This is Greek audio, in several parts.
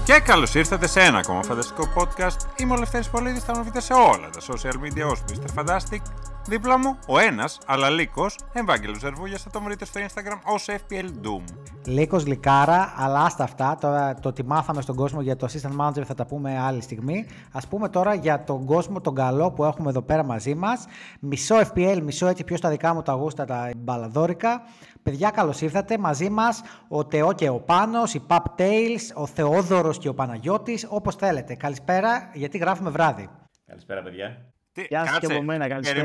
Και καλώς ήρθατε σε ένα ακόμα φανταστικό podcast. Είμαι ο Λευτέρης Πολίτης, θα με βρείτε σε όλα τα social media ως Mr. Fantastic. Δίπλα μου, ο ένας, αλλά Λύκος, Ευάγγελος Ζερβούγιας, θα τον βρείτε στο Instagram ως FPL Doom. Λύκος Λυκάρα, αλλά άστα αυτά, τώρα το ότι μάθαμε στον κόσμο για το Assistant Manager θα τα πούμε άλλη στιγμή. Ας πούμε τώρα για τον κόσμο τον καλό που έχουμε εδώ πέρα μαζί μας. Μισό FPL, μισό έτσι πιο στα δικά μου τα γούστα, τα μπαλαδόρικα. Παιδιά, καλώς ήρθατε. Μαζί μας ο Τεό και ο Πάνος, οι Pub Tales, ο Θεόδωρος και ο Παναγιώτης, όπως θέλετε. Καλησπέρα, γιατί γράφουμε βράδυ. Καλησπέρα, παιδιά. Γεια σας και από μένα, καλησπέρα.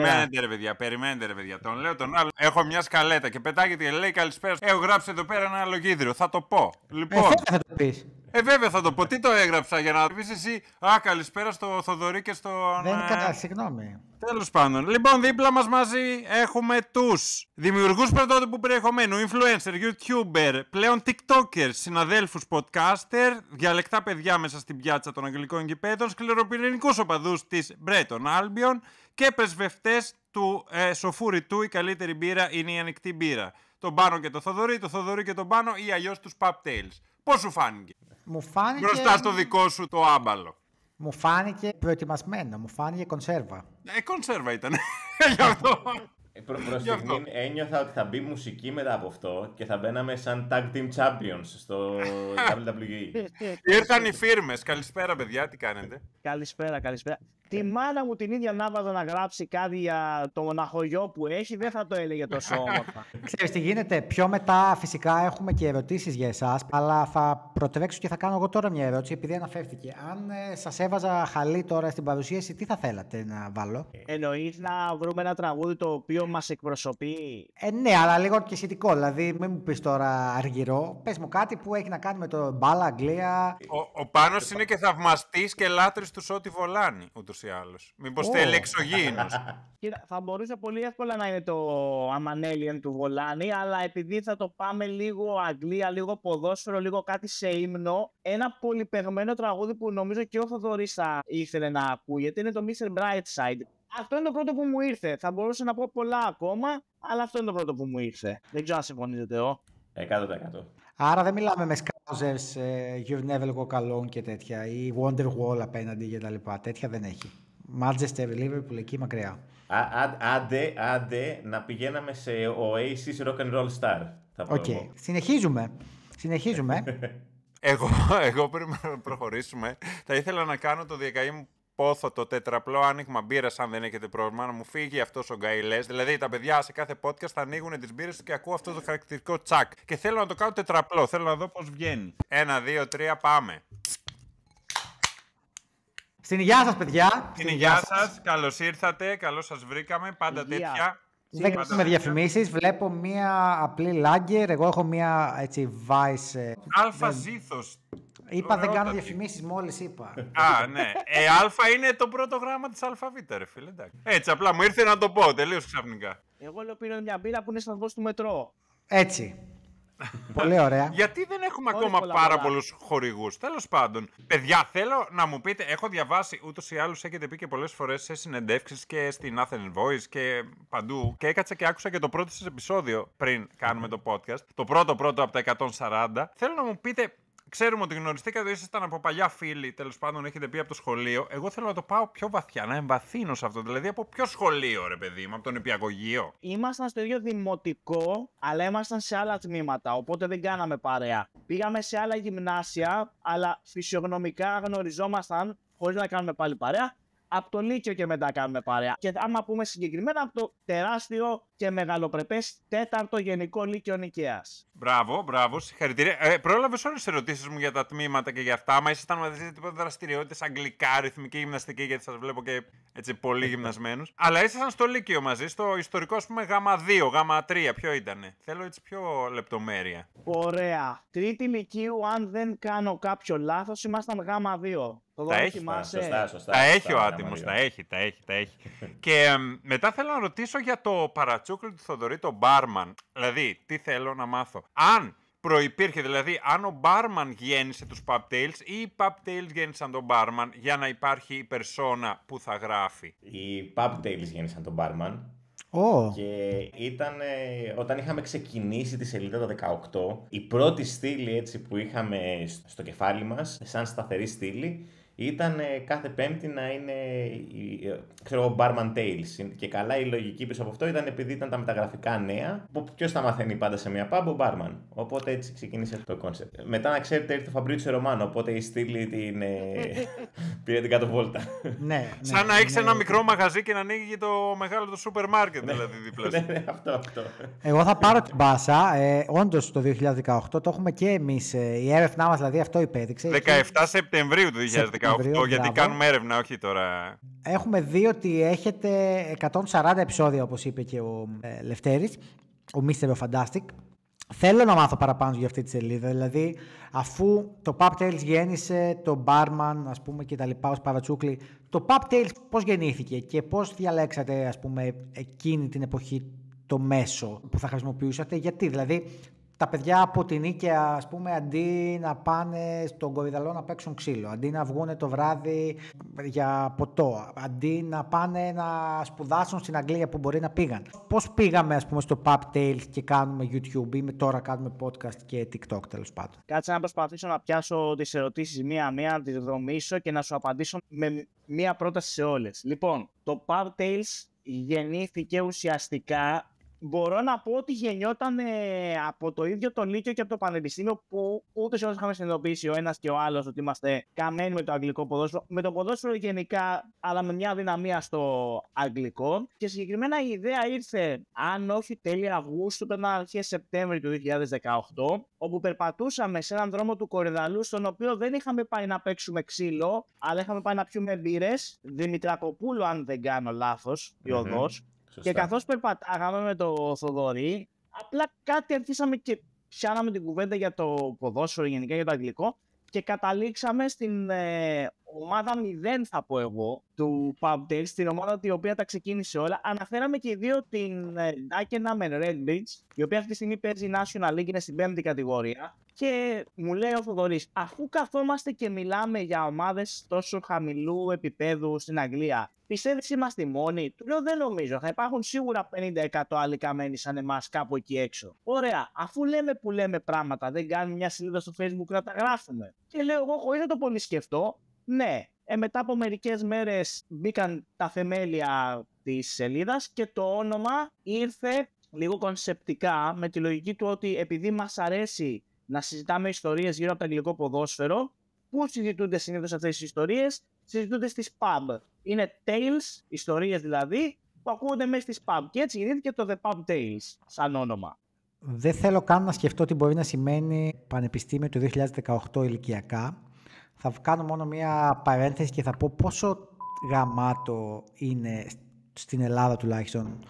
Περιμένετε ρε παιδιά. Τον λέω τον άλλο. Έχω μια σκαλέτα και πετάγεται, λέει καλησπέρα. Έχω γράψει εδώ πέρα ένα λογίδριο. Θα το πω. Λοιπόν. Θα το πεις. Βέβαια θα το πω. Τι το έγραψα για να πεις εσύ. Καλησπέρα στο Θοδωρή και στον. Δεν είναι συγγνώμη. Τέλος πάντων. Λοιπόν, δίπλα μας μαζί έχουμε τους δημιουργούς πρωτότυπου περιεχομένου, influencer, youtuber, πλέον tiktokers, συναδέλφους podcaster, διαλεκτά παιδιά μέσα στην πιάτσα των αγγλικών γηπέδων, σκληροπυρηνικούς οπαδούς της Breton Albion και πρεσβευτές του σοφού ρητού, η καλύτερη μπύρα είναι η ανοιχτή μπύρα. Τον Πάνο και το Θοδωρή και τον Πάνο ή αλλιώς τους Pub Tales. Πώς σου φάνηκε? Μου φάνηκε... Μπροστά στο δικό σου το άμπαλο. Μου φάνηκε προετοιμασμένο, μου φάνηκε κονσέρβα. Κονσέρβα ήταν. Γι' αυτό. Προς στιγμήν ένιωθα ότι θα μπει μουσική μετά από αυτό και θα μπαίναμε σαν Tag Team Champions στο WWE. Ήρθαν οι φίρμες. Καλησπέρα παιδιά, τι κάνετε? Καλησπέρα. Τη μάνα μου την ίδια να βάζω να γράψει κάτι για το μοναχογιό που έχει, δεν θα το έλεγε τόσο όμορφα. Ξέρεις τι γίνεται, πιο μετά φυσικά έχουμε και ερωτήσεις για εσάς, αλλά θα προτρέξω και θα κάνω εγώ τώρα μια ερώτηση, επειδή αναφέρθηκε. Αν σας έβαζα χαλί τώρα στην παρουσίαση, τι θα θέλατε να βάλω? Εννοείς να βρούμε ένα τραγούδι το οποίο μας εκπροσωπεί? Ναι, αλλά λίγο και σχετικό, δηλαδή μην μου πεις τώρα αργυρό, πες μου κάτι που έχει να κάνει με το μπάλα, Αγγλία. Ο Πάνος είναι και θαυμαστής και λάτρης του Σότι Βολάνη, ούτως ή άλλως. Μήπως θέλει εξωγήινος? Κοίτα, θα μπορούσε πολύ εύκολα να είναι το Amanelian του Βολάνη, αλλά επειδή θα το πάμε λίγο Αγγλία, λίγο ποδόσφαιρο, λίγο κάτι σε ύμνο, ένα πολυπεγμένο τραγούδι που νομίζω και ο Θοδωρής θα ήθελε να ακούγεται είναι το Mr. Brightside. Αυτό είναι το πρώτο που μου ήρθε. Θα μπορούσα να πω πολλά ακόμα, αλλά αυτό είναι το πρώτο που μου ήρθε. Δεν ξέρω αν συμφωνείτε, 100%. Άρα δεν μιλάμε με Scousers, You've Never Walk Alone και τέτοια, ή Wonderwall απέναντι και τα λοιπά. Τέτοια δεν έχει. Manchester, Liverpool, εκεί μακριά. Άντε να πηγαίναμε σε Oasis Rock and Roll Star. Οκ. Συνεχίζουμε. Εγώ πριν προχωρήσουμε, θα ήθελα να κάνω το διακαή μου πόθο, το τετραπλό άνοιγμα μπύρας, αν δεν έχετε πρόβλημα, να μου φύγει αυτός ο γκαϊλές. Δηλαδή τα παιδιά σε κάθε podcast θα ανοίγουν τις μπύρες και ακούω αυτό το χαρακτηριστικό τσακ. Και θέλω να το κάνω τετραπλό, θέλω να δω πώς βγαίνει. 1, 2, 3, πάμε. Στην υγεία σας, παιδιά. Στην υγεία σας, καλώς ήρθατε, καλώς σας βρήκαμε, πάντα τέτοια. Δεν κάνουμε διαφημίσεις, βλέπω μία απλή λάγκερ, εγώ έχω μία έτσι Vice. Αλφα Ζήθος. Είπα δεν κάνω διαφημίσεις, μόλις είπα. Ναι. Αλφα είναι το πρώτο γράμμα της αλφαβήτα, ρε φίλε. Εντάξει. Έτσι, απλά μου ήρθε να το πω, τελείως ξαφνικά. Εγώ λέω πίνω μια μπύρα που είναι σταθμός του μετρό. Έτσι. Πολύ ωραία. Γιατί δεν έχουμε ακόμα πάρα πολλούς χορηγούς? Τέλος πάντων. Παιδιά, θέλω να μου πείτε, έχω διαβάσει ούτως ή άλλως, έχετε πει και πολλές φορές σε συνεντεύξεις και στην Athens Voice και παντού. Και έκατσα και άκουσα και το πρώτο σας επεισόδιο πριν κάνουμε το podcast. Το πρώτο από τα 140. Θέλω να μου πείτε. Ξέρουμε ότι γνωριστήκατε, ήσασταν από παλιά φίλοι, τέλος πάντων έχετε πει από το σχολείο. Εγώ θέλω να το πάω πιο βαθιά, να εμβαθύνω σε αυτό. Δηλαδή από ποιο σχολείο, ρε παιδί μου, από τον νηπιαγωγείο? Ήμασταν στο ίδιο δημοτικό, αλλά ήμασταν σε άλλα τμήματα, οπότε δεν κάναμε παρέα. Πήγαμε σε άλλα γυμνάσια, αλλά φυσιογνωμικά γνωριζόμασταν χωρίς να κάνουμε πάλι παρέα. Από το Λύκειο και μετά κάνουμε παρέα. Και άμα πούμε συγκεκριμένα, από το τεράστιο και μεγαλοπρεπές 4ο Γενικό Λύκειο Νικαίας. Μπράβο, συγχαρητήρια. Πρόλαβες όλες τις ερωτήσεις μου για τα τμήματα και για αυτά. Μα ήσασταν μαζί τίποτα δραστηριότητες, αγγλικά, ρυθμική γυμναστική, γιατί σας βλέπω και έτσι πολύ γυμνασμένους. Αλλά ήσασταν στο Λύκειο μαζί, στο ιστορικό, ας πούμε, γάμα 2, γάμα 3, ποιο ήτανε? Θέλω έτσι πιο λεπτομέρεια. Ωραία. Τρίτη Λυκείου, αν δεν κάνω κάποιο λάθος, ήμασταν γάμα 2. Τα έχει, σωστά, τα έχει ο άτιμος, τα έχει. Και μετά θέλω να ρωτήσω για το παρατσούκλι του Θοδωρή, το μπάρμαν. Δηλαδή, τι θέλω να μάθω. Αν προϋπήρχε. Δηλαδή, αν ο Barman γέννησε τους Pubtails ή οι Pubtails γέννησαν τον Barman για να υπάρχει η περσόνα που θα γράφει. Οι Pubtails γέννησαν τον Barman. Και ήταν όταν είχαμε ξεκινήσει τη σελίδα το 18, η πρώτη στήλη έτσι που είχαμε στο κεφάλι μας, σαν σταθερή στήλη, ήταν κάθε Πέμπτη να είναι, ξέρω, Barman Tales. Και καλά η λογική πίσω από αυτό ήταν επειδή ήταν τα μεταγραφικά νέα. Ποιος τα μαθαίνει πάντα σε μια pub, ο Barman. Οπότε έτσι ξεκίνησε το κόνσεπτ. Μετά, να ξέρετε, ήρθε ο Φαμπρίτσιο Ρωμάνο. Οπότε η στήλη πήρε την κάτω βόλτα. Ναι, σαν να έχεις ένα μικρό μαγαζί και να ανοίγει το μεγάλο το σούπερ μάρκετ, δηλαδή δίπλα σου. Ναι, αυτό. Εγώ θα πάρω την μπάσα. Όντως το 2018 το έχουμε και εμείς. Η έρευνά μας δηλαδή αυτό υπέδειξε. 17 Σεπτεμβρίου του 2018, γιατί κάνουμε έρευνα, όχι τώρα. Έχουμε δει ότι έχετε 140 επεισόδια, όπως είπε και ο Λευτέρης, ο Mr. Fantastic. Θέλω να μάθω παραπάνω για αυτή τη σελίδα, δηλαδή αφού το Pubtails γέννησε το Barman, ας πούμε, και τα λοιπά ως Παρατσούκλι, το Pubtails πώς γεννήθηκε και πώς διαλέξατε, ας πούμε, εκείνη την εποχή το μέσο που θα χρησιμοποιούσατε, γιατί δηλαδή τα παιδιά από την Νίκαια, ας πούμε, αντί να πάνε στον Κορυδαλό να παίξουν ξύλο, αντί να βγούνε το βράδυ για ποτό, αντί να πάνε να σπουδάσουν στην Αγγλία που μπορεί να πήγαν. Πώς πήγαμε, ας πούμε, στο Pubtails και κάνουμε YouTube ή τώρα κάνουμε podcast και TikTok, τέλος πάντων. Κάτσε να προσπαθήσω να πιάσω τις ερωτήσεις μία-μία, να τις δομήσω και να σου απαντήσω με μία πρόταση σε όλες. Λοιπόν, το Pubtails γεννήθηκε ουσιαστικά. Μπορώ να πω ότι γεννιόταν από το ίδιο το Λύκειο και από το Πανεπιστήμιο, που ούτως ή άλλως είχαμε συνειδητοποιήσει ο ένας και ο άλλος ότι είμαστε καμένοι με το αγγλικό ποδόσφαιρο, με το ποδόσφαιρο γενικά, αλλά με μια αδυναμία στο αγγλικό. Και συγκεκριμένα η ιδέα ήρθε, αν όχι τέλη Αυγούστου, πρέπει να αρχές Σεπτέμβρη του 2018, όπου περπατούσαμε σε έναν δρόμο του Κορυδαλού, στον οποίο δεν είχαμε πάει να παίξουμε ξύλο, αλλά είχαμε πάει να πιούμε μπύρες. Δημητρακοπούλου, αν δεν κάνω λάθος, η οδός. Σωστά. Και καθώς περπατάγαμε με το Θοδωρή, απλά κάτι αρχίσαμε και πιάναμε την κουβέντα για το ποδόσφαιρο, γενικά για το αγγλικό, και καταλήξαμε στην ομάδα 0, θα πω εγώ, του Pubtails, την ομάδα η οποία τα ξεκίνησε όλα. Αναφέραμε και οι δύο την Dagenham Redbridge, η οποία αυτή τη στιγμή παίζει National League, είναι στην 5η κατηγορία. Και μου λέει ο Θοδωρής, αφού καθόμαστε και μιλάμε για ομάδες τόσο χαμηλού επίπεδου στην Αγγλία, πιστεύεις είμαστε οι μόνοι? Του λέω, δεν νομίζω, θα υπάρχουν σίγουρα 50% άλλοι καμένοι σαν εμάς κάπου εκεί έξω. Ωραία, αφού λέμε που λέμε πράγματα, δεν κάνουμε μια σελίδα στο Facebook να τα γράφουμε? Και λέω εγώ, χωρίς να το πολύ σκεφτώ, ναι. Μετά από μερικές μέρες μπήκαν τα θεμέλια της σελίδας και το όνομα ήρθε λίγο κονσεπτικά, με τη λογική του ότι επειδή μας αρέσει να συζητάμε ιστορίες γύρω από το αγγλικό ποδόσφαιρο, πού συζητούνται συνήθως αυτές τις ιστορίες? Συζητούνται στις pub. Είναι tales, ιστορίες δηλαδή, που ακούγονται μέσα στις pub. Και έτσι γεννήθηκε το The Pub Tales σαν όνομα. Δεν θέλω καν να σκεφτώ τι μπορεί να σημαίνει πανεπιστήμιο του 2018 ηλικιακά. Θα κάνω μόνο μία παρένθεση και θα πω πόσο γαμάτο είναι στην Ελλάδα τουλάχιστον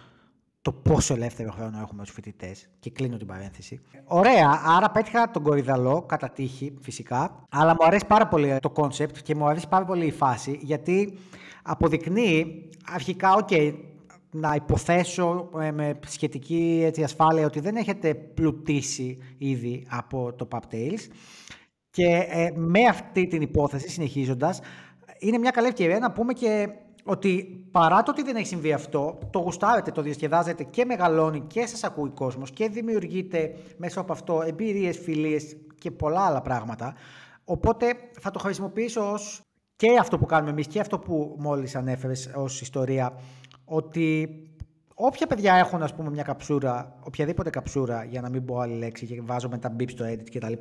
το πόσο ελεύθερο χρόνο έχουμε ως φοιτητές. Και κλείνω την παρένθεση. Ωραία, άρα πέτυχα τον Κορυδαλό, κατά τύχη φυσικά, αλλά μου αρέσει πάρα πολύ το κόνσεπτ και μου αρέσει πάρα πολύ η φάση, γιατί αποδεικνύει αρχικά, να υποθέσω με σχετική έτσι, ασφάλεια ότι δεν έχετε πλουτίσει ήδη από το Pubtails. Και με αυτή την υπόθεση, συνεχίζοντας, είναι μια καλή ευκαιρία να πούμε και ότι παρά το ότι δεν έχει συμβεί αυτό, το γουστάρετε, το διασκεδάζετε και μεγαλώνει και σας ακούει κόσμος και δημιουργείτε μέσα από αυτό εμπειρίες, φιλίες και πολλά άλλα πράγματα. Οπότε θα το χρησιμοποιήσω ως και αυτό που κάνουμε εμείς και αυτό που μόλις ανέφερες ως ιστορία, ότι όποια παιδιά έχουν, ας πούμε, μια καψούρα, οποιαδήποτε καψούρα, για να μην πω άλλη λέξη και βάζω με τα beep στο edit κτλ.,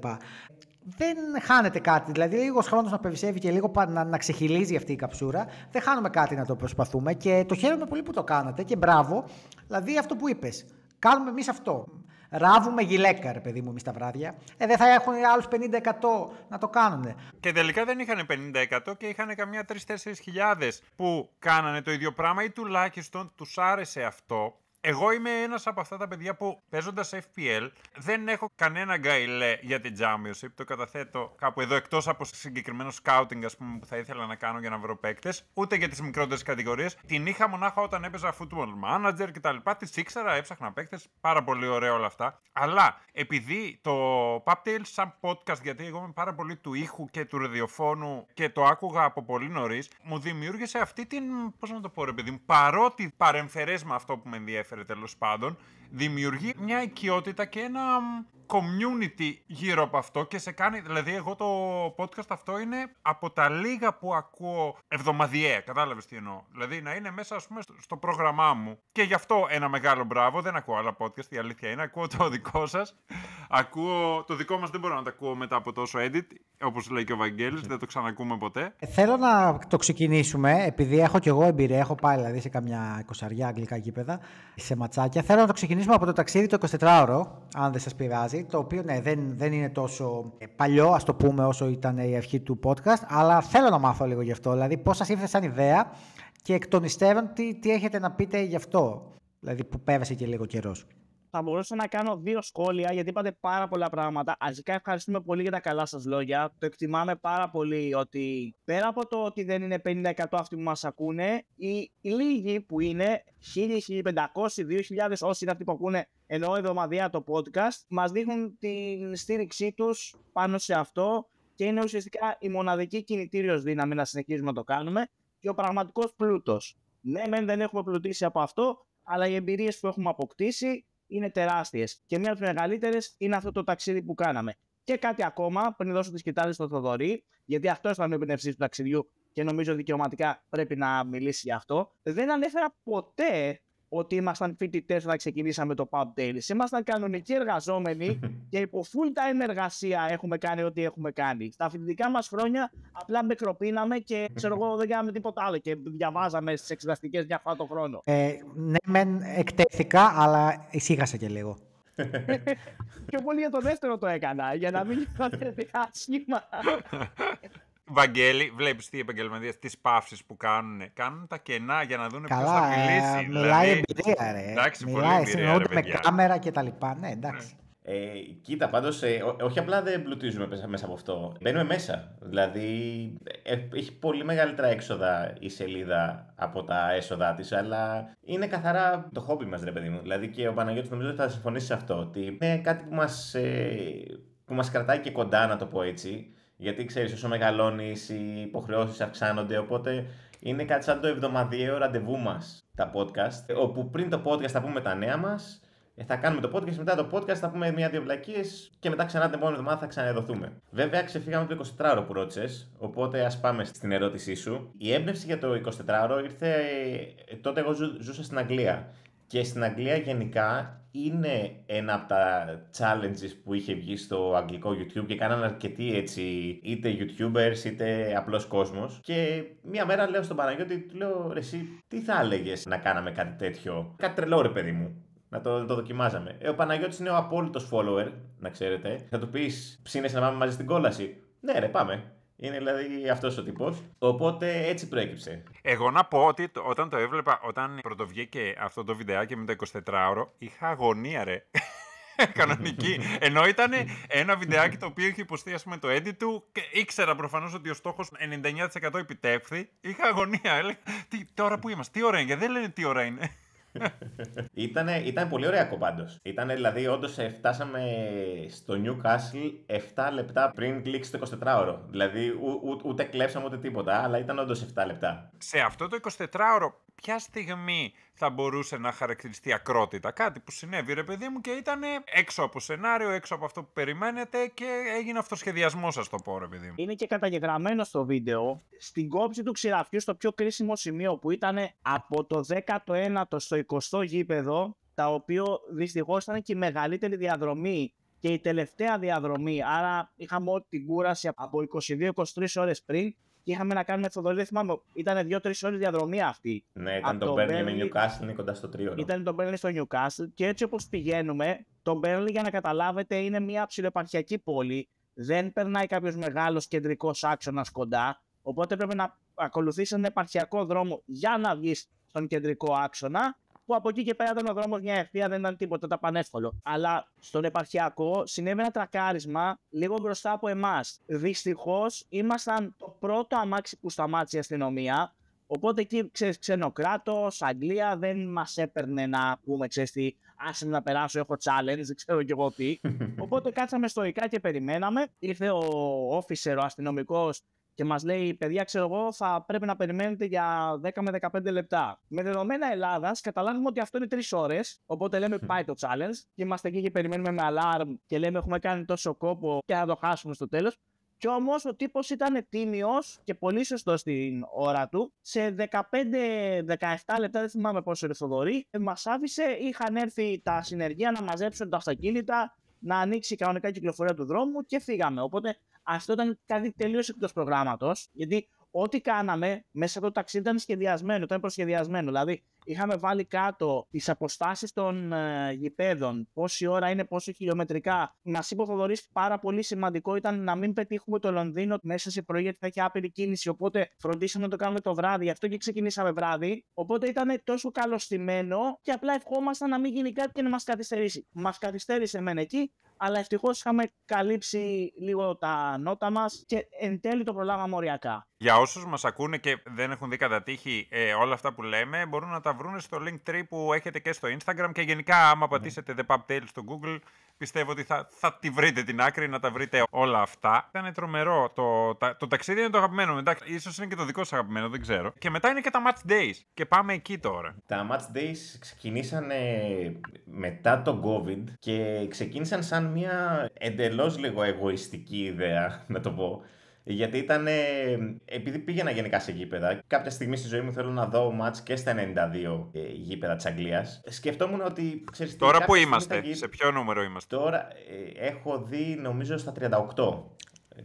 δεν χάνεται κάτι. Δηλαδή, λίγος χρόνος να περισσεύει και λίγο να ξεχυλίζει αυτή η καψούρα, δεν χάνουμε κάτι να το προσπαθούμε και το χαίρομαι πολύ που το κάνατε και μπράβο. Δηλαδή, αυτό που είπες. Κάνουμε εμείς αυτό. Ράβουμε γυλαίκα, ρε παιδί μου, εμείς τα βράδια. Δεν θα έχουν άλλους 50% να το κάνουν. Και τελικά δεν είχαν 50% και είχαν καμιά 3-4 χιλιάδες που κάνανε το ίδιο πράγμα ή τουλάχιστον τους άρεσε αυτό Εγώ είμαι ένας από αυτά τα παιδιά που παίζοντας FPL δεν έχω κανένα γκαιλέ για την Championship. Το καταθέτω κάπου εδώ, εκτός από συγκεκριμένο scouting, ας πούμε, που θα ήθελα να κάνω για να βρω παίκτες, ούτε για τις μικρότερες κατηγορίες. Την είχα μονάχα όταν έπαιζα Football Manager κτλ. Τις ήξερα, έψαχνα παίκτες, πάρα πολύ ωραία όλα αυτά. Αλλά επειδή το Pubtail σαν podcast, γιατί εγώ είμαι πάρα πολύ του ήχου και του ραδιοφώνου και το άκουγα από πολύ νωρίς, μου δημιούργησε αυτή την, πώς να το πω ρε παιδί μου, παρότι παρεμφερές με αυτό που με ενδιέφερε τέλος πάντων, δημιουργεί μια οικειότητα και ένα community γύρω από αυτό και σε κάνει, δηλαδή εγώ το podcast αυτό είναι από τα λίγα που ακούω εβδομαδιαία, κατάλαβες τι εννοώ, δηλαδή να είναι μέσα ας πούμε στο πρόγραμμά μου και γι' αυτό ένα μεγάλο μπράβο, δεν ακούω άλλα podcast, η αλήθεια είναι, ακούω το δικό σας, ακούω το δικό μας, δεν μπορώ να το ακούω μετά από τόσο edit, όπως λέει και ο Βαγγέλης, δεν το ξανακούμε ποτέ. Θέλω να το ξεκινήσουμε, επειδή έχω κι εγώ εμπειρία, έχω πάει δηλαδή σε καμιά 20 αγγλικά γήπεδα, σε ματσάκια, θέλω να το ξεκινήσουμε από το ταξίδι το 24ωρο, αν δεν σας πειράζει. Το οποίο ναι, δεν είναι τόσο παλιό, ας το πούμε, όσο ήταν η αρχή του podcast, αλλά θέλω να μάθω λίγο γι' αυτό. Δηλαδή, πώς σας ήρθε σαν ιδέα και εκ των υστέρων τι έχετε να πείτε γι' αυτό, δηλαδή που πέρασε και λίγο καιρός. Θα μπορούσα να κάνω 2 σχόλια, γιατί είπατε πάρα πολλά πράγματα. Αρχικά ευχαριστούμε πολύ για τα καλά σας λόγια. Το εκτιμάμε πάρα πολύ ότι πέρα από το ότι δεν είναι 50% αυτοί που μας ακούνε, οι λίγοι που είναι 1.000, 1.500, 2.000, όσοι είναι αυτοί που ακούνε ενώ εβδομαδιαία το podcast, μας δείχνουν την στήριξή τους πάνω σε αυτό και είναι ουσιαστικά η μοναδική κινητήριος δύναμη να συνεχίζουμε να το κάνουμε και ο πραγματικός πλούτος. Ναι, δεν έχουμε πλουτίσει από αυτό, αλλά οι εμπειρίες που έχουμε αποκτήσει είναι τεράστιες. Και μία από τις μεγαλύτερες είναι αυτό το ταξίδι που κάναμε. Και κάτι ακόμα, πριν δώσω τη σκητάλη στον Θοδωρή, γιατί αυτό ήταν ο εμπνευστής του ταξιδιού και νομίζω δικαιωματικά πρέπει να μιλήσει γι' αυτό. Δεν ανέφερα ποτέ ότι ήμασταν φοιτητές όταν ξεκινήσαμε το Pubtail. Ήμασταν κανονικοί εργαζόμενοι και υπό full time εργασία έχουμε κάνει ό,τι έχουμε κάνει. Στα φοιτητικά μας χρόνια απλά μικροπίναμε και ξέρω εγώ δεν κάναμε τίποτα άλλο και διαβάζαμε στις εξεταστικές μια φορά το χρόνο. Ναι, μεν εκτέθηκα, αλλά ησύχασα και λίγο. Πιο πολύ για το δεύτερο το έκανα, για να μην νιώθετε άσχημα. Βαγγέλη, βλέπεις τι επαγγελματίες, τις παύσεις που κάνουν. Κάνουν τα κενά για να δουν ποιος θα μιλήσει. Μιλάει εμπειρία, ρε. Εντάξει, μιλάει, πολύ εμπειρία, με κάμερα και τα λοιπά. Ναι, εντάξει. Κοίτα, πάντως, όχι απλά δεν πλουτίζουμε μέσα από αυτό. Μπαίνουμε μέσα. Δηλαδή, έχει πολύ μεγαλύτερα έξοδα η σελίδα από τα έσοδά της, αλλά είναι καθαρά το χόμπι μας, ρε παιδί μου. Δηλαδή, και ο Παναγιώτης νομίζω θα συμφωνήσει σε αυτό. Ότι είναι κάτι που μας κρατάει και κοντά, να το πω έτσι. Γιατί ξέρεις, όσο μεγαλώνεις, οι υποχρεώσεις αυξάνονται. Οπότε είναι κάτι σαν το εβδομαδιαίο ραντεβού μας τα podcast. Όπου πριν το podcast θα πούμε τα νέα μας. Θα κάνουμε το podcast, μετά το podcast θα πούμε μία-δύο βλακίες και μετά ξανά την επόμενη εβδομάδα θα ξαναδοθούμε. Βέβαια, ξεφύγαμε το 24ωρο που ρώτησες, οπότε ας πάμε στην ερώτησή σου. Η έμπνευση για το 24ωρο ήρθε τότε εγώ ζούσα στην Αγγλία. Και στην Αγγλία γενικά είναι ένα από τα challenges που είχε βγει στο αγγλικό YouTube και κάνανε αρκετοί έτσι, είτε YouTubers είτε απλός κόσμος. Και μία μέρα λέω στον Παναγιώτη, του λέω ρε εσύ, τι θα έλεγες να κάναμε κάτι τέτοιο, κάτι τρελό ρε παιδί μου. Να το δοκιμάζαμε. Ο Παναγιώτης είναι ο απόλυτος follower, να ξέρετε. Θα του πεις, ψήνεσαι να πάμε μαζί στην κόλαση. Ναι, ρε, πάμε. Είναι δηλαδή αυτός ο τύπος. Οπότε έτσι προέκυψε. Εγώ να πω ότι όταν το έβλεπα, όταν πρωτοβγήκε αυτό το βιντεάκι με το 24ωρο, είχα αγωνία, ρε. Κανονική. Ενώ ήταν ένα βιντεάκι το οποίο είχε υποστεί, ας πούμε, το edit του και ήξερα προφανώς ότι ο στόχος 99% επιτεύχθη. Είχα αγωνία. Έλεγα, τώρα που είμαστε, τι ώρα είναι, δεν λένε τι ώρα είναι. Ήταν πολύ ωραίο πάντως. Ήταν δηλαδή, όντως φτάσαμε στο Newcastle 7 λεπτά πριν κλείσει το 24ωρο. Δηλαδή, ούτε κλέψαμε ούτε τίποτα, αλλά ήταν όντως 7 λεπτά. Σε αυτό το 24ωρο, ποια στιγμή θα μπορούσε να χαρακτηριστεί ακρότητα? Κάτι που συνέβη, ρε παιδί μου, και ήταν έξω από σενάριο, έξω από αυτό που περιμένετε και έγινε αυτοσχεδιασμός, σας το πω, ρε παιδί μου. Είναι και καταγεγραμμένο στο βίντεο, στην κόψη του ξηραφιού, στο πιο κρίσιμο σημείο που ήταν από το 19ο στο 20ο γήπεδο, τα οποίο δυστυχώς ήταν και η μεγαλύτερη διαδρομή και η τελευταία διαδρομή. Άρα είχαμε όλη την κούραση από 22-23 ώρες πριν. Και είχαμε να κάνουμε Θοδωρή, δεν θυμάμαι, ήταν 2-3 ώρες διαδρομή αυτή. Ναι, ήταν το Burnley με Newcastle, είναι κοντά στο 3ωρο. Ήταν το Burnley στο Newcastle και έτσι όπως πηγαίνουμε, το Burnley, για να καταλάβετε, είναι μια ψιλοεπαρχιακή πόλη. Δεν περνάει κάποιος μεγάλος κεντρικός άξονας κοντά, οπότε πρέπει να ακολουθήσεις ένα επαρχιακό δρόμο για να βγεις στον κεντρικό άξονα που από εκεί και πέρα ήταν ο δρόμος μια ευθεία, δεν ήταν τίποτα, ήταν πανεύκολο. Αλλά στον επαρχιακό συνέβη ένα τρακάρισμα λίγο μπροστά από εμάς. Δυστυχώς ήμασταν το πρώτο αμάξι που σταμάτησε η αστυνομία. Οπότε εκεί, ξέρεις, ξένο κράτος, Αγγλία, δεν μας έπαιρνε να πούμε, ξέρεις τι, άσε να περάσω, έχω challenge, δεν ξέρω κι εγώ τι. Οπότε κάτσαμε στοικά και περιμέναμε. Ήρθε ο officer, ο αστυνομικός, και μας λέει, παιδιά, ξέρω εγώ, θα πρέπει να περιμένετε για 10 με 15 λεπτά. Με δεδομένα Ελλάδας, καταλάβουμε ότι αυτό είναι 3 ώρες. Οπότε λέμε, πάει το challenge. Και είμαστε εκεί και περιμένουμε με alarm και λέμε, έχουμε κάνει τόσο κόπο και θα το χάσουμε στο τέλος. Κι όμως ο τύπος ήταν τίμιος και πολύ σωστός στην ώρα του. Σε 15-17 λεπτά, δεν θυμάμαι πόσο ρηθοδορεί, μας άφησε, είχαν έρθει τα συνεργεία να μαζέψουν τα αυτοκίνητα, να ανοίξει κανονικά η κυκλοφορία του δρόμου και φύγαμε. Οπότε αυτό ήταν κάτι τελείως εκτός προγράμματος, γιατί ό,τι κάναμε μέσα από το ταξίδι ήταν σχεδιασμένο, ήταν προσχεδιασμένο. Δηλαδή, είχαμε βάλει κάτω τις αποστάσεις των γηπέδων, πόση ώρα είναι, πόσο χιλιομετρικά. Μας είπε ο Θοδωρής, πάρα πολύ σημαντικό ήταν να μην πετύχουμε το Λονδίνο μέσα σε πρωί, γιατί θα έχει άπειρη κίνηση. Οπότε φροντίσαμε να το κάνουμε το βράδυ, γι' αυτό και ξεκινήσαμε βράδυ. Οπότε ήταν τόσο καλωστημένο και απλά ευχόμασταν να μην γίνει κάτι και να μας καθυστερήσει. Μας καθυστέρησε μεν εκεί, αλλά ευτυχώς είχαμε καλύψει λίγο τα νότα μας και εν τέλει το προλάβαμε οριακά. Για όσους μας ακούνε και δεν έχουν δει κατά τύχη όλα αυτά που λέμε, μπορούν να τα βρουν στο Linktree που έχετε και στο Instagram και γενικά άμα πατήσετε The Pub Tales στο Google, πιστεύω ότι θα τη βρείτε την άκρη, να τα βρείτε όλα αυτά. Ήταν τρομερό. Το ταξίδι είναι το αγαπημένο. Μετά, ίσως είναι και το δικό σας αγαπημένο, δεν ξέρω. Και μετά είναι και τα Match Days. Και πάμε εκεί τώρα. Τα Match Days ξεκινήσανε μετά το COVID και ξεκίνησαν σαν μια εντελώς λίγο εγωιστική ιδέα, να το πω. Γιατί ήταν, επειδή πήγαινα γενικά σε γήπεδα, κάποια στιγμή στη ζωή μου θέλω να δω μάτς και στα 92 γήπεδα της Αγγλίας. Σκεφτόμουν ότι, ξέρεις, τώρα που είμαστε, σε ποιο νούμερο είμαστε? Τώρα έχω δει νομίζω στα 38,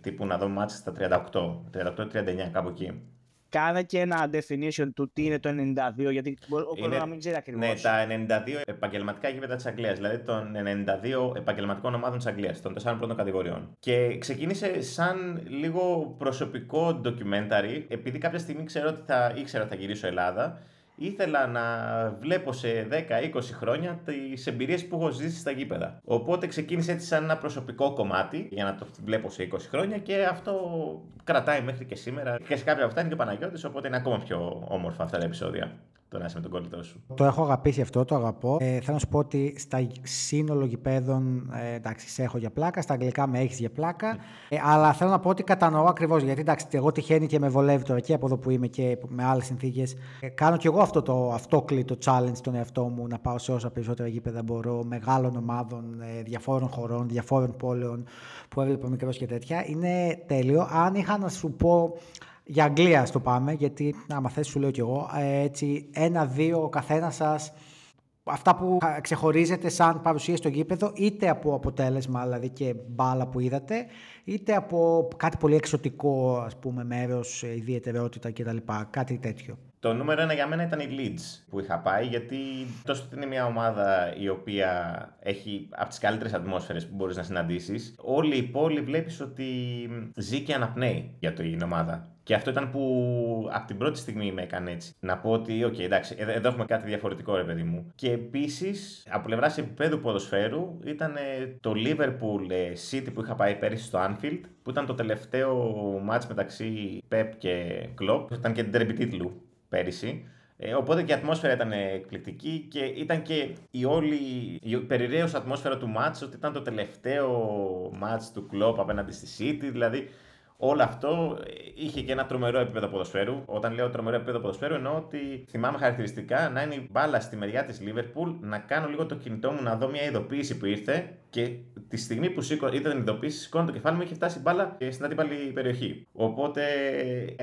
τύπου να δω μάτς στα 38-39 κάπου εκεί. Κάνε και ένα definition του τι είναι το 92, γιατί μπορεί να μην ξέρει ακριβώς. Ναι, τα 92 επαγγελματικά γήπεδα της Αγγλίας, δηλαδή των 92 επαγγελματικών ομάδων της Αγγλίας, των 4 πρώτων κατηγοριών. Και ξεκίνησε σαν λίγο προσωπικό documentary, επειδή κάποια στιγμή ήξερα ότι θα γυρίσω Ελλάδα. Ήθελα να βλέπω σε 10-20 χρόνια τις εμπειρίες που έχω ζήσει στα γήπεδα. Οπότε ξεκίνησε έτσι σαν ένα προσωπικό κομμάτι για να το βλέπω σε 20 χρόνια και αυτό κρατάει μέχρι και σήμερα. Και σε κάποια από αυτά είναι και ο Παναγιώτης, οπότε είναι ακόμα πιο όμορφα αυτά τα επεισόδια. Το να είσαι με τον κολλητό σου. Το έχω αγαπήσει αυτό, το αγαπώ. Θέλω να σου πω ότι στα σύνολο γηπέδων, εντάξει, σε έχω για πλάκα, στα αγγλικά με έχεις για πλάκα. Αλλά θέλω να πω ότι κατανοώ ακριβώς, γιατί εντάξει, εγώ τυχαίνει και με βολεύει τώρα και από εδώ που είμαι και με άλλες συνθήκες. Κάνω κι εγώ αυτό το αυτόκλητο challenge στον εαυτό μου, να πάω σε όσα περισσότερα γήπεδα μπορώ, μεγάλων ομάδων, διαφόρων χωρών, διαφόρων πόλεων που έβλεπα μικρός και τέτοια. Είναι τέλειο. Αν είχα να σου πω. Για Αγγλία στο πάμε, γιατί άμα θες σου λέω κι εγώ, έτσι 1-2 ο καθένας σας, αυτά που ξεχωρίζετε σαν παρουσία στο γήπεδο, είτε από αποτέλεσμα, δηλαδή και μπάλα που είδατε, είτε από κάτι πολύ εξωτικό, ας πούμε, μέρος, ιδιαιτερότητα κτλ. Κάτι τέτοιο. Το νούμερο 1 για μένα ήταν η Leeds που είχα πάει, γιατί τόσο ότι είναι μια ομάδα η οποία έχει από τις καλύτερες ατμόσφαιρες που μπορείς να συναντήσεις, όλη η πόλη βλέπεις ότι ζει και αναπνέει για την ομάδα. Και αυτό ήταν που από την πρώτη στιγμή με έκανε έτσι. Να πω ότι, OK, εντάξει, εδώ έχουμε κάτι διαφορετικό, ρε παιδί μου. Και επίσης, από πλευράς επίπεδου ποδοσφαίρου, ήταν το Liverpool City που είχα πάει πέρυσι στο Anfield, που ήταν το τελευταίο μάτς μεταξύ Pep και Klopp. Ήταν και derby τίτλου πέρυσι. Οπότε και η ατμόσφαιρα ήταν εκπληκτική και ήταν και η περιραίωση ατμόσφαιρα του μάτς, ότι ήταν το τελευταίο μάτς του Klopp απέναντι στη City, δηλαδή. Όλο αυτό είχε και ένα τρομερό επίπεδο ποδοσφαίρου. Όταν λέω τρομερό επίπεδο ποδοσφαίρου, εννοώ ότι θυμάμαι χαρακτηριστικά να είναι η μπάλα στη μεριά της Liverpool, να κάνω λίγο το κινητό μου να δω μια ειδοποίηση που ήρθε και τη στιγμή που ήταν η ειδοποίηση, σηκώνω το κεφάλι μου, είχε φτάσει η μπάλα στην αντίπαλη περιοχή. Οπότε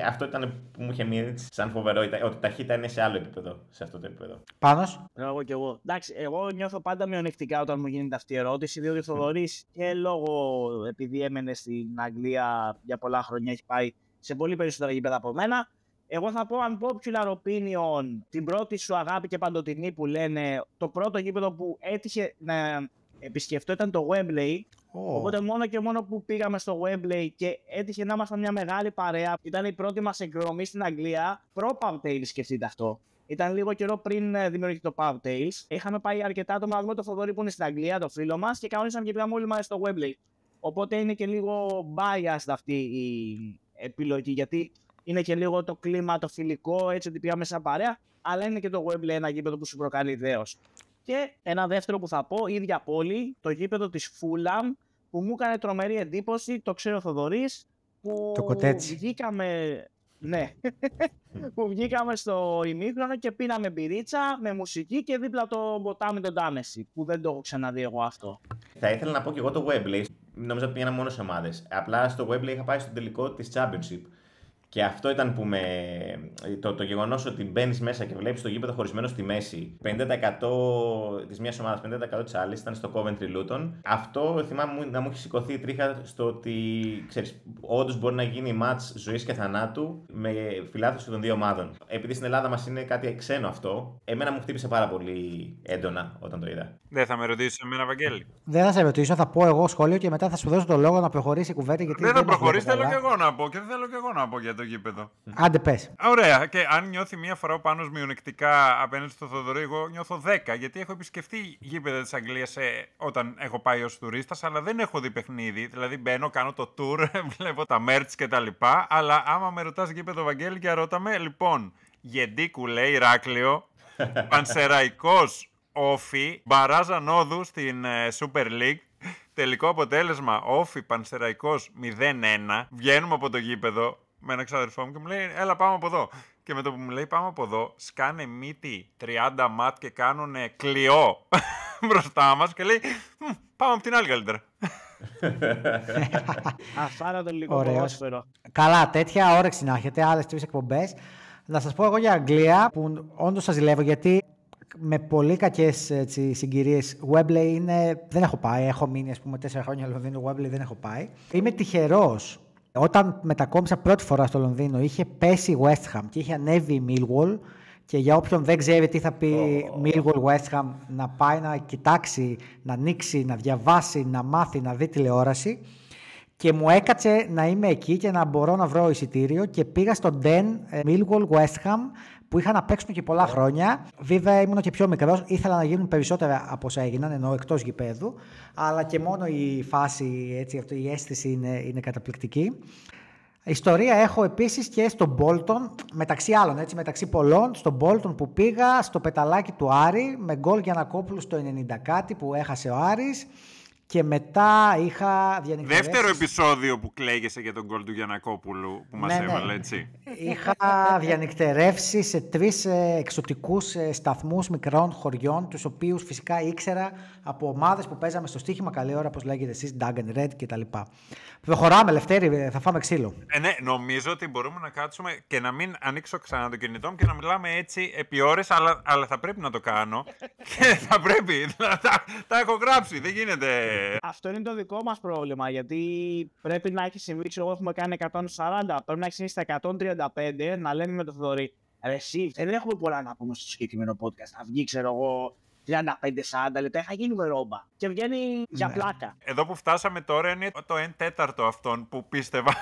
αυτό ήταν που μου είχε μείνει σαν φοβερό, ότι η ταχύτητα είναι σε άλλο επίπεδο, σε αυτό το επίπεδο. Πάνος. Εγώ κι εγώ. Εντάξει, εγώ νιώθω πάντα μειονεκτικά όταν μου γίνεται αυτή η ερώτηση, διότι ο Θοδωρής και λόγω επειδή έμενε στην Αγγλία για πολλά χρόνια, έχει πάει σε πολύ περισσότερα γήπεδα από μένα. Εγώ θα πω unpopular opinion, την πρώτη σου αγάπη και παντοτινή που λένε, το πρώτο γήπεδο που έτυχε να επισκεφτώ ήταν το Wembley. Οπότε μόνο και μόνο που πήγαμε στο Wembley και έτυχε να ήμασταν μια μεγάλη παρέα, ήταν η πρώτη μας εκδρομή στην Αγγλία. Προ-Pub Tales, σκεφτείτε αυτό. Ήταν λίγο καιρό πριν δημιουργηθεί το Power Tales. Είχαμε πάει αρκετά άτομα με το Θοδωρή που είναι στην Αγγλία, το φίλο μας, και κανονίσαμε και πήγαμε όλοι μαζί στο Wembley. Οπότε είναι και λίγο biased αυτή η επιλογή, γιατί είναι και λίγο το κλίμα, το φιλικό, έτσι ότι πήγαμε σαν παρέα, αλλά είναι και το Wembley ένα γήπεδο που σου προκαλεί ιδέως. Και ένα δεύτερο που θα πω, ίδια πόλη, το γήπεδο της Fulham, που μου έκανε τρομερή εντύπωση, το ξέρω ο Θοδωρής, που βγήκαμε. Ναι, που βγήκαμε στο ημίχρονο και πίναμε μπυρίτσα με μουσική και δίπλα το ποτάμι τον Τάμεση, που δεν το έχω ξαναδεί εγώ αυτό. Θα ήθελα να πω και εγώ το Wembley. Νομίζω ότι πήγαινα μόνο σε ομάδες. Απλά στο Wembley είχα πάει στο τελικό της Championship. Και αυτό ήταν που το γεγονός ότι μπαίνεις μέσα και βλέπεις το γήπεδο χωρισμένο στη μέση, 50% της μιας ομάδας, 50% της άλλης, ήταν στο Coventry Luton. Αυτό θυμάμαι να μου έχει σηκωθεί η τρίχα στο ότι, ξέρεις, όντως μπορεί να γίνει μάτς ζωής και θανάτου με φιλάθλους των δύο ομάδων. Επειδή στην Ελλάδα μας είναι κάτι ξένο αυτό, εμένα μου χτύπησε πάρα πολύ έντονα όταν το είδα. Δεν θα με ρωτήσεις εμένα, Βαγγέλη? Δεν θα σε ρωτήσω, θα πω εγώ σχόλιο και μετά θα σου δώσω το λόγο να προχωρήσει η κουβέντα. Γιατί δεν θα προχωρήσει, θέλω και εγώ να πω και δεν θέλω και εγώ να πω για το γήπεδο. Άντε πες. Ωραία, και αν νιώθει μία φορά ο Πάνος μειονεκτικά απέναντι στο Θοδωρή, εγώ νιώθω 10, γιατί έχω επισκεφτεί γήπεδα της Αγγλίας όταν έχω πάει ως τουρίστας, αλλά δεν έχω δει παιχνίδι. Δηλαδή μπαίνω, κάνω το tour, βλέπω τα merch κτλ. Αλλά άμα με ρωτάς γήπεδο, Βαγγέλη, και ρώτα λοιπόν, Γεντίκου λέει Ηράκλειο, Πανσεραϊκός Όφι, Μπαράζα Νόδου στην Super League. Τελικό αποτέλεσμα, Όφι Πανσεραϊκός 0-1. Βγαίνουμε από το γήπεδο με ένα ξαδερφό μου και μου λέει, έλα πάμε από εδώ. Και με το που μου λέει πάμε από εδώ, σκάνε μύτη 30 ματ και κάνουν κλειό μπροστά μας και λέει, πάμε από την άλλη καλύτερα. Αφάρα το λίγο ποδόσφαιρο. Καλά, τέτοια όρεξη να έχετε, άλλες 3 εκπομπές. Να σας πω εγώ για Αγγλία, που όντως σας ζηλεύω, γιατί με πολύ κακές συγκυρίες. Wembley δεν έχω πάει. Έχω μείνει, ας πούμε, 4 χρόνια Λονδίνο. Wembley δεν έχω πάει. Είμαι τυχερός. Όταν μετακόμισα πρώτη φορά στο Λονδίνο, είχε πέσει η West Ham και είχε ανέβει η Millwall. Και για όποιον δεν ξέρει τι θα πει Millwall West Ham, να πάει να κοιτάξει, να ανοίξει, να διαβάσει, να μάθει, να δει τηλεόραση. Και μου έκατσε να είμαι εκεί και να μπορώ να βρω εισιτήριο και πήγα στο Den Millwall West Ham, που είχα να παίξουν και πολλά χρόνια. Βέβαια ήμουν και πιο μικρός, ήθελα να γίνουν περισσότερα από όσα έγιναν, ενώ εκτός γηπέδου, αλλά και μόνο η φάση, έτσι, αυτή η αίσθηση είναι καταπληκτική. Ιστορία έχω επίσης και στο Bolton, μεταξύ άλλων, έτσι, μεταξύ πολλών, στο Bolton που πήγα, στο πεταλάκι του Άρη, με γκολ Γιαννακόπουλου στο 90 κάτι που έχασε ο Άρης. Και μετά είχα διανυκτερεύσει. Δεύτερο επεισόδιο που κλαίγεσαι για τον γκολ του Γιαννακόπουλου που μας έβαλε, έτσι. Είχα διανυκτερεύσει σε 3 εξωτικούς σταθμούς μικρών χωριών, τους οποίους φυσικά ήξερα από ομάδες που παίζαμε στο στοίχημα καλή ώρα, όπως λέγεται εσείς, Duggan Red κτλ. Προχωράμε, Λευτέρη, θα φάμε ξύλο. Ναι, νομίζω ότι μπορούμε να κάτσουμε και να μην ανοίξω ξανά το κινητό μου και να μιλάμε έτσι επί ώρες, αλλά θα πρέπει να το κάνω. Και θα πρέπει, τα έχω γράψει, δεν γίνεται. Αυτό είναι το δικό μας πρόβλημα, γιατί πρέπει να έχει συμβεί, ξέρω εγώ, έχουμε κάνει 140, πρέπει να έχει συμβεί στα 135, να λέμε με το Θοδωρή, ρε εσύ, δεν έχουμε πολλά να πούμε στο συγκεκριμένο podcast, θα βγει, ξέρω εγώ, 35-40 λεπτά, θα γίνουμε ρόμπα. Και βγαίνει για πλάκα. Εδώ που φτάσαμε τώρα είναι το 1/4 αυτών που πίστευα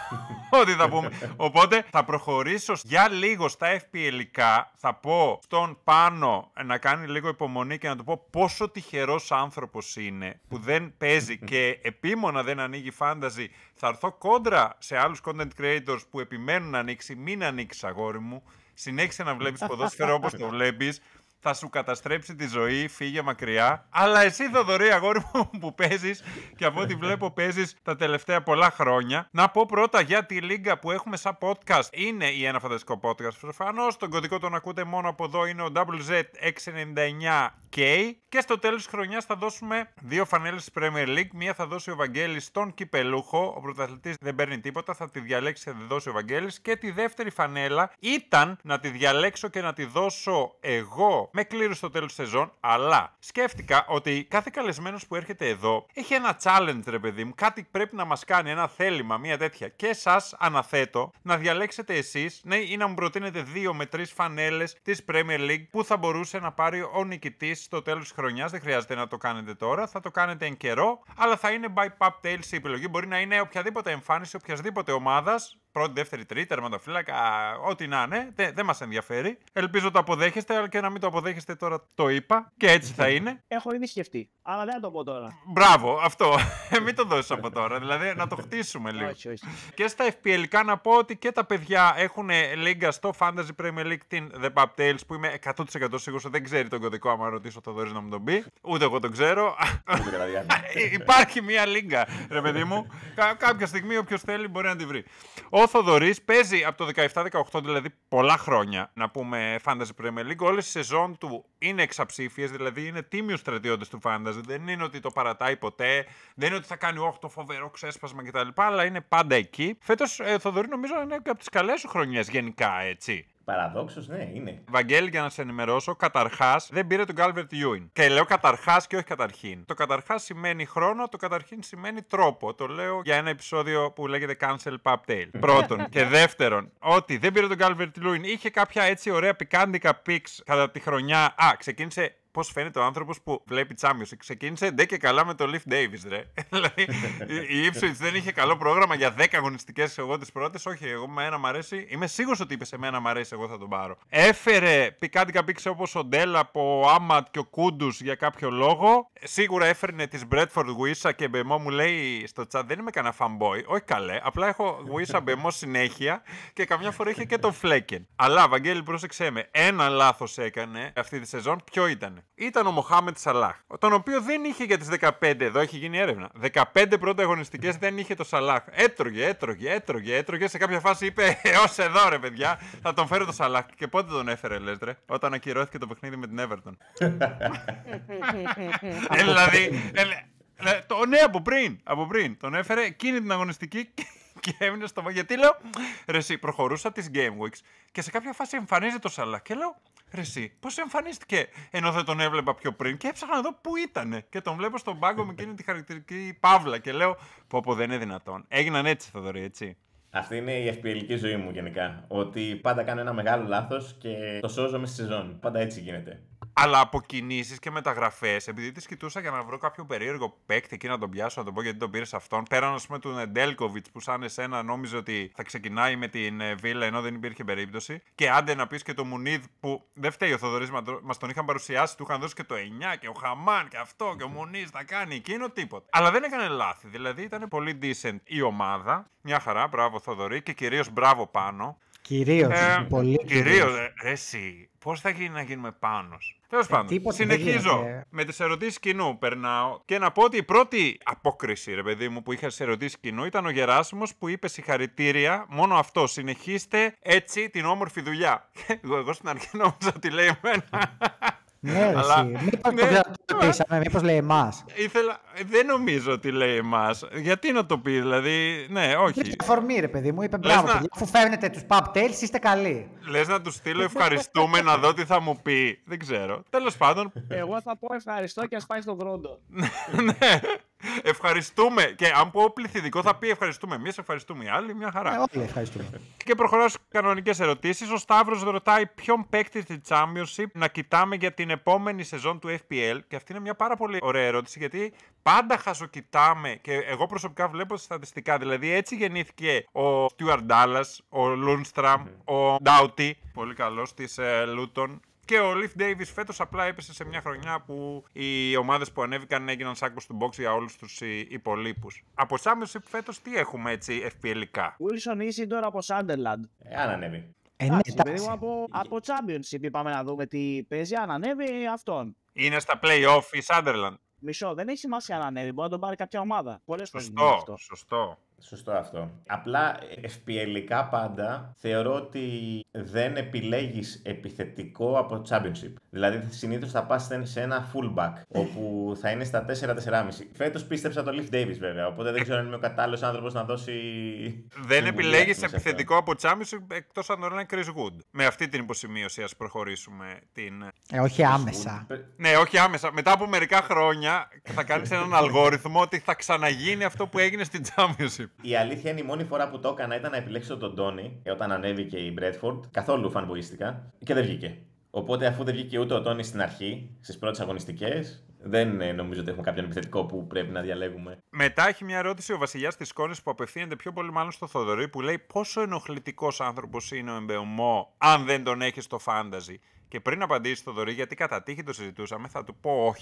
ότι θα πούμε. Οπότε θα προχωρήσω για λίγο στα FPL-ικά. Θα πω στον Πάνο να κάνει λίγο υπομονή και να του πω πόσο τυχερός άνθρωπος είναι που δεν παίζει και επίμονα δεν ανοίγει fantasy. Θα έρθω κόντρα σε άλλους content creators που επιμένουν να ανοίξει. Μην ανοίξει, αγόρι μου. Συνέχισε να βλέπεις ποδόσφαιρο όπως το βλέπεις. Θα σου καταστρέψει τη ζωή, φύγε μακριά. Αλλά εσύ, Θοδωρή, αγόρι μου, που παίζεις και από ό,τι βλέπω παίζεις τα τελευταία πολλά χρόνια. Να πω πρώτα για τη λίγα που έχουμε σαν podcast. Είναι η Ένα Φανταστικό Podcast προφανώς. Τον κωδικό τον ακούτε μόνο από εδώ, είναι ο WZ699K. Και στο τέλος της χρονιάς θα δώσουμε 2 φανέλες της Premier League. Μία θα δώσει ο Βαγγέλης στον κυπελούχο. Ο πρωταθλητής δεν παίρνει τίποτα, θα τη διαλέξει και θα τη δώσει ο Βαγγέλης. Και τη δεύτερη φανέλα ήταν να τη διαλέξω και να τη δώσω εγώ με κλήρωση στο τέλος της σεζόν, αλλά σκέφτηκα ότι κάθε καλεσμένος που έρχεται εδώ έχει ένα challenge, ρε παιδί μου, κάτι πρέπει να μας κάνει, ένα θέλημα, μια τέτοια. Και σας αναθέτω να διαλέξετε εσείς, ναι, ή να μου προτείνετε 2 με 3 φανέλες της Premier League που θα μπορούσε να πάρει ο νικητής στο τέλος της χρονιάς. Δεν χρειάζεται να το κάνετε τώρα, θα το κάνετε εν καιρό, αλλά θα είναι by Pub Tales η επιλογή. Μπορεί να είναι οποιαδήποτε εμφάνιση οποιασδήποτε ομάδας. πρώτη, δεύτερη, τρίτη, τερματοφύλακα, ό,τι να είναι, δεν μας ενδιαφέρει. Ελπίζω το αποδέχεστε, αλλά και να μην το αποδέχεστε τώρα το είπα και έτσι θα είναι. Έχω ήδη σκεφτεί, αλλά δεν θα το πω τώρα. Μπράβο, αυτό. Μην το δώσεις από τώρα, δηλαδή να το χτίσουμε λίγο. Όχι. Και στα FPL να πω ότι και τα παιδιά έχουν λίγκα στο Fantasy Premier League την The Bobtails που είμαι 100% σίγουρος ότι δεν ξέρει τον κωδικό. Άμα ρωτήσω το Θοδωρής να μου τον πει. Ούτε εγώ τον ξέρω. Υπάρχει μία λίγκα, ρε παιδί μου. Κάποια στιγμή όποιος θέλει μπορεί να τη βρει. Ο Θοδωρής παίζει από το 17-18, δηλαδή πολλά χρόνια, να πούμε Fantasy Premier League. Όλες οι σεζόν του είναι εξαψήφιες, δηλαδή είναι τίμιους στρατιώτες του Fantasy. Δεν είναι ότι το παρατάει ποτέ, δεν είναι ότι θα κάνει το φοβερό ξέσπασμα κτλ. Αλλά είναι πάντα εκεί. Φέτος, Θοδωρή, νομίζω είναι από τις καλές σου χρονιές γενικά, έτσι. Παραδόξως, ναι, είναι. Βαγγέλη, για να σε ενημερώσω, καταρχάς δεν πήρε τον Calvert Lewin. Και λέω καταρχάς και όχι καταρχήν. Το καταρχάς σημαίνει χρόνο, το καταρχήν σημαίνει τρόπο. Το λέω για ένα επεισόδιο που λέγεται Cancel Pubtail. Πρώτον. Και δεύτερον, ότι δεν πήρε τον Calvert Lewin. Είχε κάποια έτσι ωραία πικάντικα picks κατά τη χρονιά. Ξεκίνησε. Πώς φαίνεται ο άνθρωπος που βλέπει Champions. Ξεκίνησε ντε και καλά με το Leaf Davis, ρε. Δηλαδή η Ipswich δεν είχε καλό πρόγραμμα για 10 αγωνιστικές εγώ τις πρώτες. Όχι, εγώ με ένα μ' αρέσει. Είμαι σίγουρος ότι είπε σε μένα μ' αρέσει, εγώ θα τον πάρω. Έφερε πικάντικα πίξε όπως ο Ντέλ από Άματ και ο Κούντους για κάποιο λόγο. Σίγουρα έφερνε τις Bradford Guisa και Μπεμό μου λέει στο chat δεν είμαι κανένα fanboy. Όχι καλέ, απλά έχω Guisa Μπεμό συνέχεια και καμιά φορά είχε και το Flecken. Αλλά Βαγγέλη, πρόσεξέ με, ένα λάθος έκανε αυτή τη σεζόν. Ποιο ήταν? Ήταν ο Μοχάμετ Σαλάχ, τον οποίο δεν είχε για τις 15, εδώ έχει γίνει έρευνα. 15 πρώτες αγωνιστικές δεν είχε το Σαλάχ. Έτρωγε. Σε κάποια φάση είπε: ως εδώ ρε παιδιά, θα τον φέρω το Σαλάχ. Και πότε τον έφερε, λες ρε? Όταν ακυρώθηκε το παιχνίδι με την Everton. Δηλαδή. Ναι, από πριν. Τον έφερε εκείνη την αγωνιστική και έμεινε στο βαγγέλη. Γιατί λέω, ρε εσύ, προχωρούσα τις Game Weeks και σε κάποια φάση εμφανίζεται το Σαλάχ. Και λέω, ρε εσύ, πώς εμφανίστηκε ενώ δεν τον έβλεπα πιο πριν? Και έψαχνα να δω πού ήτανε. Και τον βλέπω στον πάγκο με εκείνη τη χαρακτηριστική παύλα. Και λέω, πω, δεν είναι δυνατόν. Έγιναν έτσι, Θοδωρή, έτσι. Αυτή είναι η FPL ζωή μου γενικά. Ότι πάντα κάνω ένα μεγάλο λάθος και το σώζω μες στη σεζόν. Πάντα έτσι γίνεται. Αλλά από κινήσεις και μεταγραφές, επειδή τις κοιτούσα για να βρω κάποιο περίεργο παίκτη εκεί να τον πιάσω, να τον πω γιατί τον πήρες αυτόν. Πέραν, ας πούμε, του Νεντέλκοβιτς που σαν εσένα νόμιζε ότι θα ξεκινάει με την Βίλα ενώ δεν υπήρχε περίπτωση. Και άντε να πεις και το Μουνίδ που δεν φταίει ο Θοδωρής, μας τον είχαν παρουσιάσει, του είχαν δώσει και το 9 και ο Χαμάν και αυτό και ο Μουνίδ θα κάνει εκείνο, τίποτα. Αλλά δεν έκανε λάθη, δηλαδή ήταν πολύ decent η ομάδα. Μια χαρά, μπράβο Θοδωρή και κυρίως μπράβο Πάνο. Κυρίως, πολύ κυρίως. Εσύ, πώς θα γίνει να γίνουμε Πάνος? Τέλος πάντων, συνεχίζω με τις ερωτήσεις κοινού. Περνάω και να πω ότι η πρώτη απόκριση, ρε παιδί μου, που είχα στις ερωτήσεις κοινού ήταν ο Γεράσιμος που είπε συγχαρητήρια. Μόνο αυτό. Συνεχίστε έτσι την όμορφη δουλειά. Εγώ στην αρχή νόμιζα ότι λέει εμένα. Ναι, αλλά... Μήπως λέει εμάς. Δεν νομίζω ότι λέει εμάς. Γιατί να το πει, δηλαδή, ναι, όχι. Είναι αφορμή, ρε παιδί μου, είπε μπράβο, παιδιά, αφού φέρνετε τους Pubtails, είστε καλοί. Λες να του στείλω ευχαριστούμε να δω τι θα μου πει. Δεν ξέρω. Τέλος πάντων. Εγώ θα πω ευχαριστώ και ας πάει στον Κρόντο. Ναι. Ευχαριστούμε. Και αν πω πληθυντικό θα πει ευχαριστούμε. Εμείς ευχαριστούμε οι άλλοι, μια χαρά. Όλοι ευχαριστούμε. Και προχωράω στις κανονικές ερωτήσεις. Ο Σταύρος ρωτάει ποιον παίκτη στη Championship να κοιτάμε για την επόμενη σεζόν του FPL. Και αυτή είναι μια πάρα πολύ ωραία ερώτηση, γιατί πάντα χαζοκοιτάμε και εγώ προσωπικά βλέπω στατιστικά. Δηλαδή έτσι γεννήθηκε ο Stuart Dallas, ο Lundstram, ο Doughty, πολύ καλός, της Luton. Και ο Leaf Davis φέτος απλά έπεσε σε μια χρονιά που οι ομάδες που ανέβηκαν έγιναν σάκος του box για όλους τους υπολείπους. Από Championship φέτος τι έχουμε έτσι FPL-ικά? Wilson Isidore από Sunderland. Αν ανέβει. Εντάξει, από Championship είπαμε να δούμε τι παίζει, αν ανέβει αυτόν. Είναι στα play-off η Sunderland. Μισό, δεν έχει σημασία αν ανέβει, μπορεί να τον πάρει κάποια ομάδα. Σωστό αυτό. Απλά FPL-ικά πάντα θεωρώ ότι δεν επιλέγεις επιθετικό από Championship. Δηλαδή συνήθως θα πας σε ένα fullback όπου θα είναι στα 4-4,5. Φέτος πίστεψα το Leaf Davis βέβαια, οπότε δεν ξέρω αν είμαι ο κατάλληλος άνθρωπος να δώσει... Δεν επιλέγεις επιθετικό από Championship εκτός αν το λένε Chris Wood. Με αυτή την υποσημείωση ας προχωρήσουμε την... όχι άμεσα. Ναι, όχι άμεσα. Μετά από μερικά χρόνια θα κάνεις έναν αλγόριθμο ότι θα ξαναγίνει αυτό που έγινε στην Championship. Η αλήθεια είναι η μόνη φορά που το έκανα ήταν να επιλέξω τον Τόνι όταν ανέβηκε η Bradford. Καθόλου φανμποϊστικά και δεν βγήκε. Οπότε αφού δεν βγήκε ούτε ο Τόνι στην αρχή, στις πρώτες αγωνιστικές, Δεν νομίζω ότι έχουμε κάποιον επιθετικό που πρέπει να διαλέγουμε. Μετά έχει μια ερώτηση ο Βασιλιάς της Σκόνης που απευθύνεται πιο πολύ μάλλον στο Θοδωρή, που λέει πόσο ενοχλητικός άνθρωπος είναι ο Εμπεωμό αν δεν τον έχει στο φάνταζι. Και πριν απαντήσει στο Θοδωρή, γιατί κατά τύχη το συζητούσαμε, θα του πω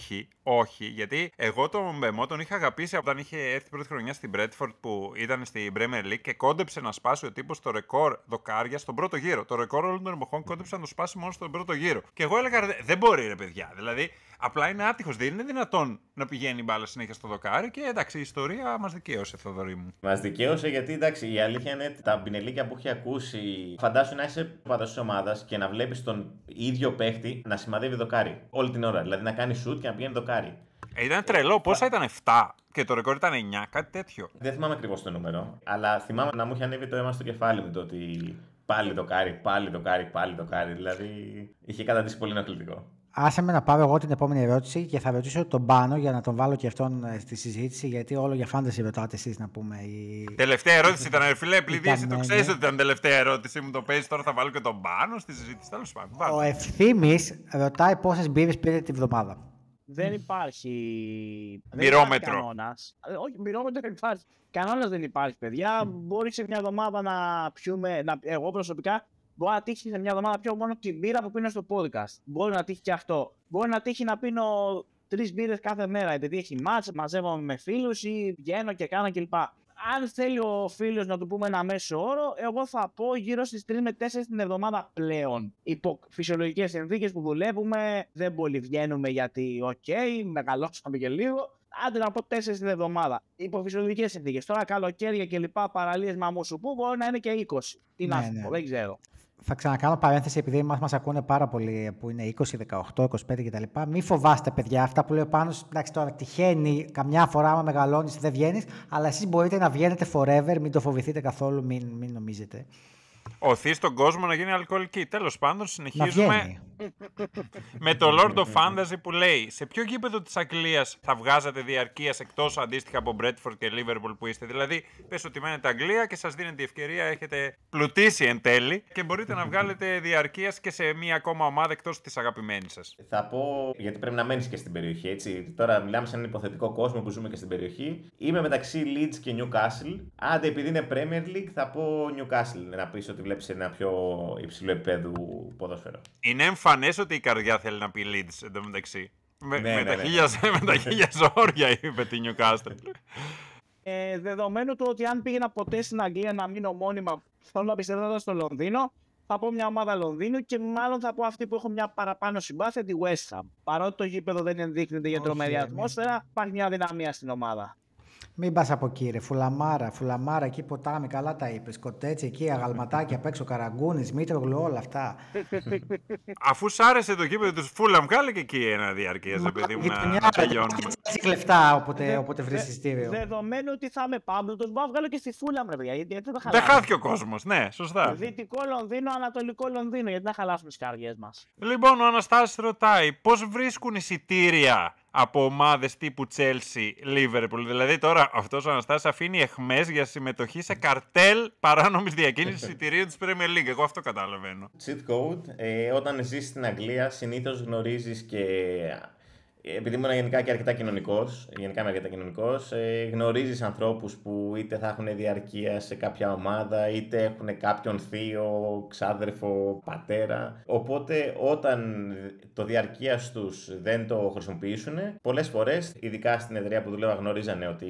όχι, γιατί εγώ τον Μπεμό τον είχα αγαπήσει όταν είχε έρθει πρώτη χρονιά στην Μπρέτφορντ που ήταν στην Premier League και κόντεψε να σπάσει ο τύπος το ρεκόρ δοκάρια στον πρώτο γύρο. Το ρεκόρ όλων των εποχών κόντεψε να το σπάσει μόνο στον πρώτο γύρο. Και εγώ έλεγα, δεν μπορεί ρε παιδιά. Δηλαδή, απλά είναι άτυχος. Δεν είναι δυνατόν να πηγαίνει η μπάλα συνέχεια στο δοκάρι και εντάξει, η ιστορία μας δικαίωσε, Θοδωρή μου. Μας δικαίωσε γιατί εντάξει, η αλήθεια είναι τα πινελίκια που έχει ακούσει. Φαντάσου να είσαι παντός της ομάδας και να βλέπεις τον ίδιο παίχτη να σημαδεύει δοκάρι όλη την ώρα. Δηλαδή να κάνει σουτ και να πηγαίνει δοκάρι. Ήταν τρελό. Πόσα ήταν 7 και το ρεκόρ ήταν 9, κάτι τέτοιο. Δεν θυμάμαι ακριβώς το νούμερο, αλλά θυμάμαι να μου είχε ανέβει το αίμα στο κεφάλι μου το ότι πάλι δοκάρι. Δηλαδή είχε καταντήσει πολύ ενοχλητικό. Άσε με να πάρω εγώ την επόμενη ερώτηση και θα ρωτήσω τον Πάνο για να τον βάλω και αυτόν στη συζήτηση, γιατί όλο για φάνταση ρωτάτε εσείς να πούμε. Τελευταία ερώτηση ήταν, ρε φίλε, επειδή εσύ το ξέρεις ότι ήταν τελευταία ερώτηση, μου το παίζεις τώρα, θα βάλω και τον Πάνο στη συζήτηση. Τέλος πάντων. Ο Ευθύμης ρωτάει πόσες μπύρες πήρε τη βδομάδα. Δεν υπάρχει. Μυρόμετρο. Όχι, μυρόμετρο δεν υπάρχει. Κανόνας δεν υπάρχει, παιδιά. Μπορεί σε μια εβδομάδα να πιούμε. Εγώ προσωπικά μπορεί να τύχει σε μια εβδομάδα να πιω μόνο την μπύρα που πίνω στο podcast. Μπορεί να τύχει και αυτό. Μπορεί να τύχει να πίνω 3 μπύρες κάθε μέρα επειδή έχει μάτς, μαζεύομαι με φίλους ή βγαίνω και κάνω κλπ. Αν θέλει ο φίλος να του πούμε ένα μέσο όρο, εγώ θα πω γύρω στις 3 με 4 την εβδομάδα πλέον. Υπό φυσιολογικές συνθήκες που δουλεύουμε, δεν πολύ βγαίνουμε γιατί, μεγαλώσαμε και λίγο. Άντε να πω 4 την εβδομάδα. Υπό φυσιολογικές συνθήκες. Τώρα καλοκαίρια και λοιπά, παραλίες μαμούσου που μπορεί να είναι και 20. Τι να σου πω, δεν ξέρω. Θα ξανακάνω παρένθεση επειδή μας ακούνε πάρα πολλοί που είναι 20, 18, 25 κτλ. Μη φοβάστε, παιδιά, αυτά που λέω πάνω. Εντάξει, τώρα τυχαίνει καμιά φορά, άμα μεγαλώνεις, δεν βγαίνεις, αλλά εσείς μπορείτε να βγαίνετε forever, μην το φοβηθείτε καθόλου, μην νομίζετε. Οθεί στον κόσμο να γίνει αλκοολική. Τέλος πάντων, συνεχίζουμε με το Lord of Fantasy που λέει: σε ποιο γήπεδο της Αγγλίας θα βγάζατε διαρκείας εκτός αντίστοιχα από Bradford και Liverpool που είστε? Δηλαδή, πες ότι μένετε Αγγλία και σας δίνετε τη ευκαιρία, έχετε πλουτίσει εν τέλει και μπορείτε να βγάλετε διαρκείας και σε μία ακόμα ομάδα εκτός της αγαπημένης σας. Θα πω, γιατί πρέπει να μένεις και στην περιοχή, έτσι. Τώρα μιλάμε σε έναν υποθετικό κόσμο που ζούμε και στην περιοχή. Είμαι μεταξύ Leeds και Newcastle. Άντε, επειδή είναι Premier League, θα πω Newcastle. Να πεις ότι βλέπεις ένα πιο υψηλό επίπεδο ποδόσφαιρο. Είναι εμφανές ότι η καρδιά θέλει να πει Leeds εντωμεταξύ. Με τα χίλια ζόρια είπε τη Newcastle. Δεδομένου του ότι αν πήγαινα ποτέ στην Αγγλία να μείνω μόνιμα, θέλω να πιστεύω στο Λονδίνο, θα πω μια ομάδα Λονδίνου και μάλλον θα πω αυτή που έχω μια παραπάνω συμπάθεια, τη West Ham. Παρότι το γήπεδο δεν ενδείκνυται για τρομερή ατμόσφαιρα, υπάρχει μια δυναμία στην ομάδα. Μην πας από εκεί, ρε. Φουλαμάρα, εκεί ποτάμι, καλά τα είπες. Κοτέτσι εκεί, αγαλματάκι απ' έξω, Καραγκούνης, Μήτρογλου, όλα αυτά. Αφού σ' άρεσε το γήπεδο του Φούλαμ, κάλε και εκεί ένα διαρκείας, παιδί μου, να τελειώνουμε. Έχει λεφτά όποτε βρεις εισιτήριο. Δεδομένου ότι θα είμαι πάμπλουτος, μπορώ να βγάλω και στη Φούλαμ, ρε παιδιά. Γιατί δεν χάθηκε ο κόσμος, ναι, σωστά. Δυτικό Λονδίνο, Ανατολικό Λονδίνο, γιατί να χαλάσουμε τις καρδιές μας. Λοιπόν, ο Αναστάσης ρωτάει πώς βρίσκουν εισιτήρια από ομάδες τύπου Chelsea, Liverpool. Δηλαδή τώρα αυτός ο Αναστάσης αφήνει εχμές για συμμετοχή σε καρτέλ παράνομης διακίνησης εισιτηρίων της Premier League. Εγώ αυτό καταλαβαίνω. Cheat code. Όταν ζεις στην Αγγλία συνήθως γνωρίζεις και... Επειδή ήμουν γενικά και αρκετά κοινωνικός, γνωρίζεις ανθρώπους που είτε θα έχουν διαρκεία σε κάποια ομάδα, είτε έχουν κάποιον θείο, ξάδερφο, πατέρα. Οπότε όταν το διαρκείας τους δεν το χρησιμοποιήσουν, πολλές φορές, ειδικά στην εταιρεία που δουλεύα, γνωρίζανε ότι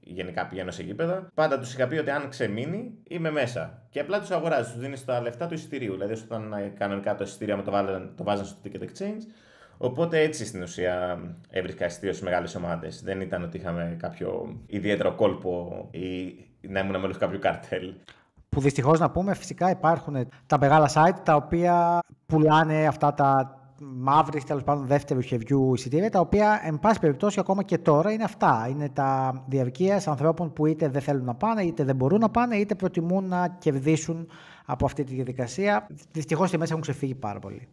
γενικά πηγαίνω σε γήπεδα. Πάντα τους είχα πει ότι αν ξεμείνει, είμαι μέσα. Και απλά τους αγοράζεις, τους δίνεις τα λεφτά του εισιτηρίου. Δηλαδή, όταν κανονικά το εισιτήριο το βάζαν στο Ticket Exchange. Οπότε έτσι στην ουσία έβρισκα εισιτήριο στις μεγάλες ομάδες. Δεν ήταν ότι είχαμε κάποιο ιδιαίτερο κόλπο ή να ήμουν μέλος κάποιου καρτέλ. Που δυστυχώς να πούμε, φυσικά υπάρχουν τα μεγάλα site τα οποία πουλάνε αυτά τα μαύρη, τέλος πάντων δεύτερου χεριού εισιτήρια, τα οποία εν πάση περιπτώσει ακόμα και τώρα είναι αυτά. Είναι τα διαρκείας ανθρώπων που είτε δεν θέλουν να πάνε, είτε δεν μπορούν να πάνε, είτε προτιμούν να κερδίσουν από αυτή τη διαδικασία. Δυστυχώς οι μέσα έχουν ξεφύγει πάρα πολύ.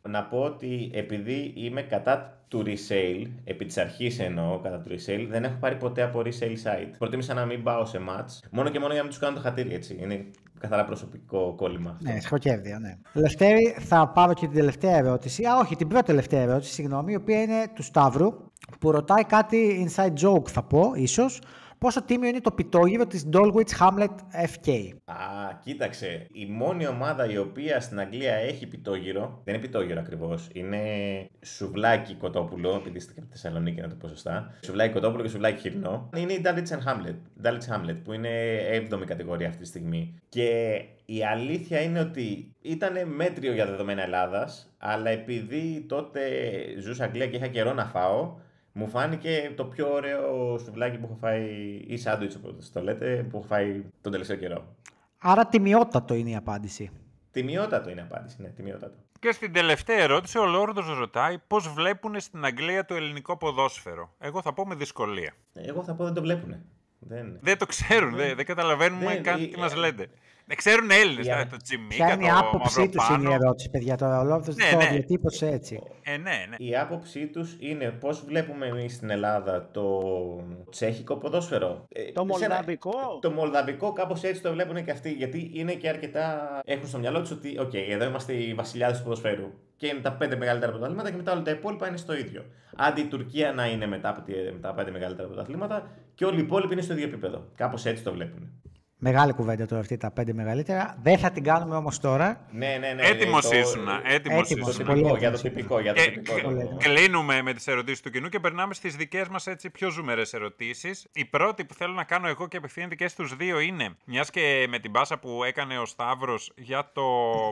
Να πω ότι επειδή είμαι κατά του resale, επί της αρχής εννοώ κατά του resale, δεν έχω πάρει ποτέ από resale site. Προτίμησα να μην πάω σε match, μόνο και μόνο για να μην τους κάνω το χατήρι, έτσι. Είναι καθαρά προσωπικό κόλλημα. Ναι, σχοκέρδια, ναι. Λευτέρη, θα πάρω και την τελευταία ερώτηση. Όχι, την πρώτη τελευταία ερώτηση, συγγνώμη, η οποία είναι του Σταύρου, που ρωτάει κάτι inside joke, θα πω, ίσως. Πόσο τίμιο είναι το πιτόγυρο της Dulwich Hamlet FK? Κοίταξε. Η μόνη ομάδα η οποία στην Αγγλία έχει πιτόγυρο, δεν είναι πιτόγυρο ακριβώς, είναι σουβλάκι κοτόπουλο, επειδή είστε και από τη Θεσσαλονίκη να το πω σωστά. Σουβλάκι κοτόπουλο και σουβλάκι χοιρινό. Είναι η Dulwich Hamlet, που είναι 7η κατηγορία αυτή τη στιγμή. Και η αλήθεια είναι ότι ήταν μέτριο για δεδομένα Ελλάδας, αλλά επειδή τότε ζούσα Αγγλία και είχα καιρό να φάω, μου φάνηκε το πιο ωραίο σουβλάκι που έχω φάει, ή σάντουιτς όπως το λέτε, που έχω φάει τον τελευταίο καιρό. Άρα τιμιότατο είναι η απάντηση. Τιμιότατο είναι η απάντηση, ναι, τιμιότατο. Και στην τελευταία ερώτηση ο Λόρδος ρωτάει πώς βλέπουν στην Αγγλία το ελληνικό ποδόσφαιρο. Εγώ θα πω με δυσκολία. Εγώ θα πω δεν το βλέπουνε. Δεν το ξέρουν, δεν καταλαβαίνουμε καν τι μας λέτε. Δεν ξέρουν Έλληνες, το Τσιμίκα, ποια είναι η άποψή τους είναι η ερώτηση, παιδιά, τώρα ο Λόρδος το διατύπωσε έτσι. Ναι. Η άποψή τους είναι πώς βλέπουμε εμείς στην Ελλάδα το τσέχικο ποδόσφαιρο. Το μολδαβικό. Το μολδαβικό κάπως έτσι το βλέπουν και αυτοί, γιατί είναι και αρκετά, έχουν στο μυαλό τους ότι εδώ είμαστε οι βασιλιάδες του ποδοσφαίρου. Και είναι τα 5 μεγαλύτερα πρωταθλήματα και μετά όλα τα υπόλοιπα είναι στο ίδιο. Αντί η Τουρκία να είναι μετά από τα 5 μεγαλύτερα πρωταθλήματα και όλοι οι υπόλοιποι είναι στο ίδιο επίπεδο. Κάπως έτσι το βλέπουν. Μεγάλη κουβέντα τώρα αυτή, τα 5 μεγαλύτερα. Δεν θα την κάνουμε όμως τώρα. Ναι. Έτοιμος ήσουν. Για το τυπικό. Κλείνουμε με τις ερωτήσεις του κοινού και περνάμε στις δικές μας πιο ζουμερές ερωτήσεις. Η πρώτη που θέλω να κάνω εγώ και απευθύνεται και στους δύο είναι, μιας και με την πάσα που έκανε ο Σταύρος για το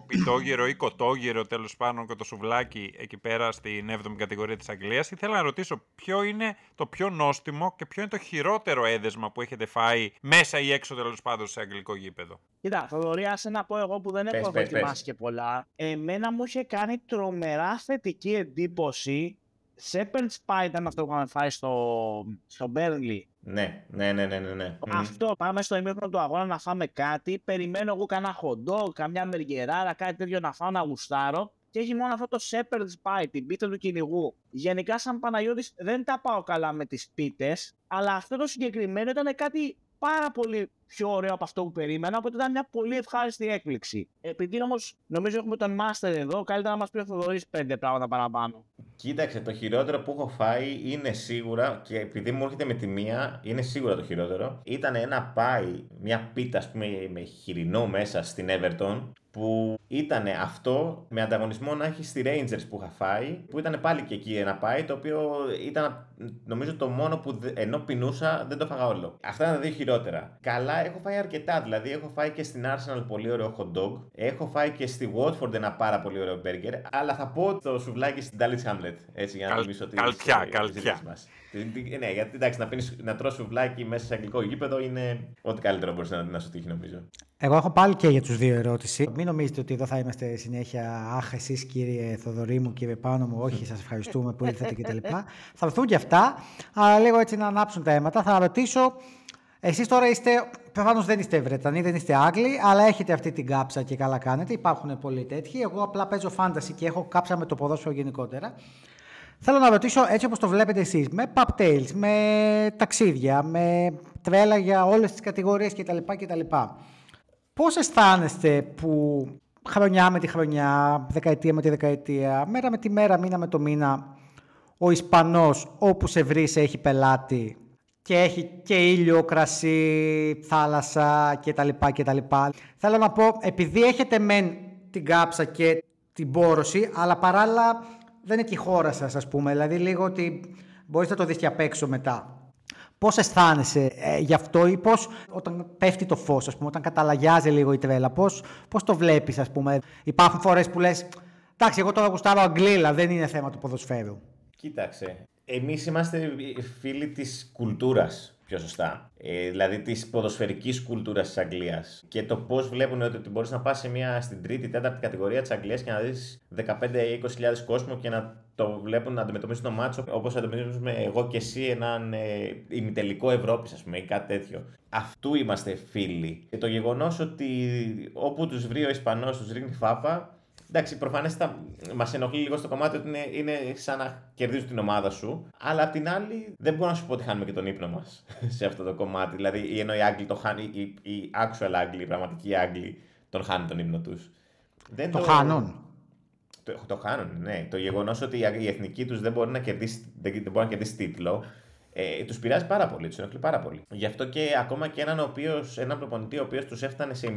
πιτόγυρο ή κοτόγυρο τέλος πάντων και το σουβλάκι εκεί πέρα στην 7η κατηγορία της Αγγλίας, ήθελα να ρωτήσω ποιο είναι το πιο νόστιμο και ποιο είναι το χειρότερο έδεσμα που έχετε φάει μέσα ή έξω τέλος πάντων σε αγγλικό γήπεδο. Κοίτα, Θοδωρή, άσε να πω εγώ που δεν έχω δοκιμάσει και πολλά. Εμένα μου είχε κάνει τρομερά θετική εντύπωση. Shepherd's Pie ήταν αυτό που είχαμε φάει στο Burnley. Ναι. Αυτό, πάμε στο ημίχρονο του αγώνα να φάμε κάτι. Περιμένω εγώ κανένα hot dog, καμιά μεργεράρα, κάτι τέτοιο να φάω, να γουστάρω. Και έχει μόνο αυτό το Shepherd's Pie, την πίτα του κυνηγού. Γενικά, σαν Παναγιώτης, δεν τα πάω καλά με τις πίτες, αλλά αυτό το συγκεκριμένο ήταν κάτι πάρα πολύ πιο ωραίο από αυτό που περίμενα, οπότε ήταν μια πολύ ευχάριστη έκπληξη. Επειδή όμως νομίζω έχουμε τον Master εδώ, καλύτερα να μας πει ο Θοδωρής 5 πράγματα παραπάνω. Κοίταξε, το χειρότερο που έχω φάει είναι σίγουρα, και επειδή μου έρχεται με τη μία, είναι σίγουρα το χειρότερο. Ήταν ένα πάι, μια πίτα ας πούμε, με χοιρινό μέσα στην Everton, που ήταν αυτό με ανταγωνισμό να έχει στη Rangers που είχα φάει, που ήταν πάλι και εκεί ένα πάι, το οποίο ήταν νομίζω το μόνο που ενώ πεινούσα δεν το φάγα όλο. Αυτά είναι τα δύο χειρότερα. Καλά, έχω φάει αρκετά, δηλαδή έχω φάει και στην Arsenal πολύ ωραίο hot dog, έχω φάει και στη Watford ένα πάρα πολύ ωραίο burger, αλλά θα πω το σουβλάκι στην Dulwich Hamlet, έτσι για να νομίζω ότι καλτιά. Ναι, γιατί εντάξει, να τρως σουβλάκι μέσα σε αγγλικό γήπεδο είναι ό,τι καλύτερο μπορεί να σου τύχει, νομίζω. Εγώ έχω πάλι και για τους δύο ερώτηση. Μην νομίζετε ότι εδώ θα είμαστε συνέχεια. Αχ, εσείς κύριε Θοδωρή μου, κύριε Πάνο μου, όχι, σας ευχαριστούμε που ήρθατε κτλ. Θα έρθουν και αυτά, αλλά λίγο έτσι να ανάψουν τα αίματα. Θα ρωτήσω, εσείς τώρα είστε, προφανώς δεν είστε Βρετανοί, δεν είστε Άγγλοι, αλλά έχετε αυτή την κάψα και καλά κάνετε. Υπάρχουν πολλοί τέτοιοι. Εγώ απλά παίζω φάνταση και έχω κάψα με το ποδόσφαιρο γενικότερα. Θέλω να ρωτήσω, έτσι όπως το βλέπετε εσείς, με pub tales, με ταξίδια, με τρέλα για όλες τις κατηγορίες κτλ. Πώς αισθάνεστε που χρονιά με τη χρονιά, δεκαετία με τη δεκαετία, μέρα με τη μέρα, μήνα με το μήνα, ο Ισπανός όπου σε βρει σε έχει πελάτη και έχει και ήλιο, κρασί, θάλασσα κτλ. Θέλω να πω, επειδή έχετε μεν την κάψα και την πόρωση, αλλά παράλληλα δεν είναι και η χώρα σας, ας πούμε, δηλαδή λίγο ότι μπορείς να το δεις και απ' έξω μετά. Πώς αισθάνεσαι γι' αυτό ή πώς όταν πέφτει το φως, ας πούμε, όταν καταλαγιάζει λίγο η τρέλα, πώς το βλέπεις, ας πούμε. Υπάρχουν φορές που λες, εντάξει, εγώ τώρα γουστάρω Αγγλίλα, δεν είναι θέμα του ποδοσφαίρου. Κοίταξε, εμείς είμαστε φίλοι της κουλτούρας, πιο σωστά. Δηλαδή της ποδοσφαιρικής κουλτούρας της Αγγλίας. Και το πώς βλέπουν ότι μπορείς να πας στην τρίτη, τέταρτη κατηγορία της Αγγλίας και να δεις 15-20 κόσμο και να το βλέπουν να αντιμετωπίσουν το μάτσο όπως αντιμετωπίζουμε εγώ και εσύ έναν ημιτελικό Ευρώπης, ας πούμε, ή κάτι τέτοιο. Αυτού είμαστε φίλοι. Και το γεγονός ότι όπου τους βρει ο Ισπανός τους ρίχνει φάπα, Εντάξει, προφανώς μας ενοχλεί λίγο στο κομμάτι ότι είναι σαν να κερδίζουν την ομάδα σου. Αλλά απ' την άλλη, δεν μπορώ να σου πω ότι χάνουμε και τον ύπνο μας σε αυτό το κομμάτι. Δηλαδή, ενώ οι Άγγλοι το χάνουν, οι actual Άγγλοι, οι πραγματικοί Άγγλοι, τον χάνουν τον ύπνο τους. Το χάνουν. Το χάνουν, ναι. Το γεγονός ότι η εθνική τους δεν μπορεί να κερδίσει τίτλο. Τους πειράζει πάρα πολύ, τους ενοχλεί πάρα πολύ. Γι' αυτό και ακόμα και έναν προπονητή ο οποίος τους έφτανε σε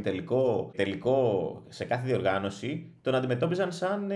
τελικό σε κάθε διοργάνωση, τον αντιμετώπιζαν σαν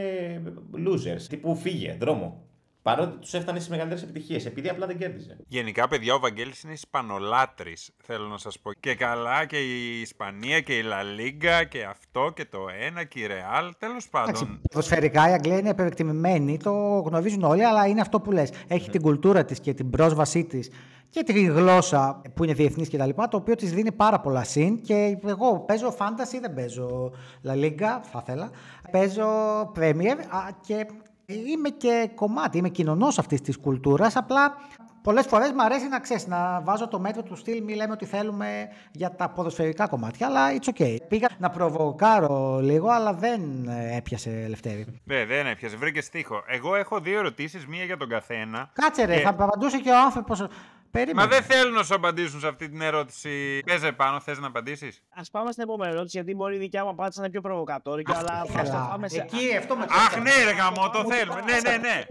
losers. Τύπου φύγε, δρόμο. Παρότι τους έφτανε στις μεγαλύτερες επιτυχίες, επειδή απλά δεν κέρδιζε. Γενικά, παιδιά, ο Βαγγέλης είναι Ισπανολάτρης, θέλω να σας πω. Και καλά και η Ισπανία και η Λα Λίγκα και αυτό και το ένα και η Ρεάλ, τέλος πάντων. Ποδοσφαιρικά η Αγγλία είναι υπερεκτιμημένη, το γνωρίζουν όλοι, αλλά είναι αυτό που λες. Έχει την κουλτούρα της και την πρόσβασή της και τη γλώσσα που είναι διεθνής κτλ. Το οποίο της δίνει πάρα πολλά συν. Και εγώ παίζω fantasy, δεν παίζω La Liga, θα ήθελα. Παίζω Premier και είμαι και κομμάτι, είμαι κοινωνός αυτής της κουλτούρας. Απλά πολλές φορές μου αρέσει να βάζω το μέτρο του στυλ, μη λέμε ότι θέλουμε για τα ποδοσφαιρικά κομμάτια, αλλά it's okay. Πήγα να προβοκάρω λίγο, αλλά δεν έπιασε, Λευτέρη. Δεν έπιασε, βρήκε στίχο. Εγώ έχω 2 ερωτήσεις, μία για τον καθένα. Κάτσε ρε, θα απαντούσε και ο άνθρωπος. Περίμενε. Μα δεν θέλουν να σου απαντήσουν σε αυτή την ερώτηση. Παίζε πάνω, θες να απαντήσεις? Ας πάμε στην επόμενη ερώτηση, γιατί μπορεί η δικιά μου απάντηση να είναι πιο προβοκατόρικη, αλλά θα το πάμε σε. Εκεί, αυτό με Αχ, ναι, ρε γαμό, το θέλουμε. Ναι.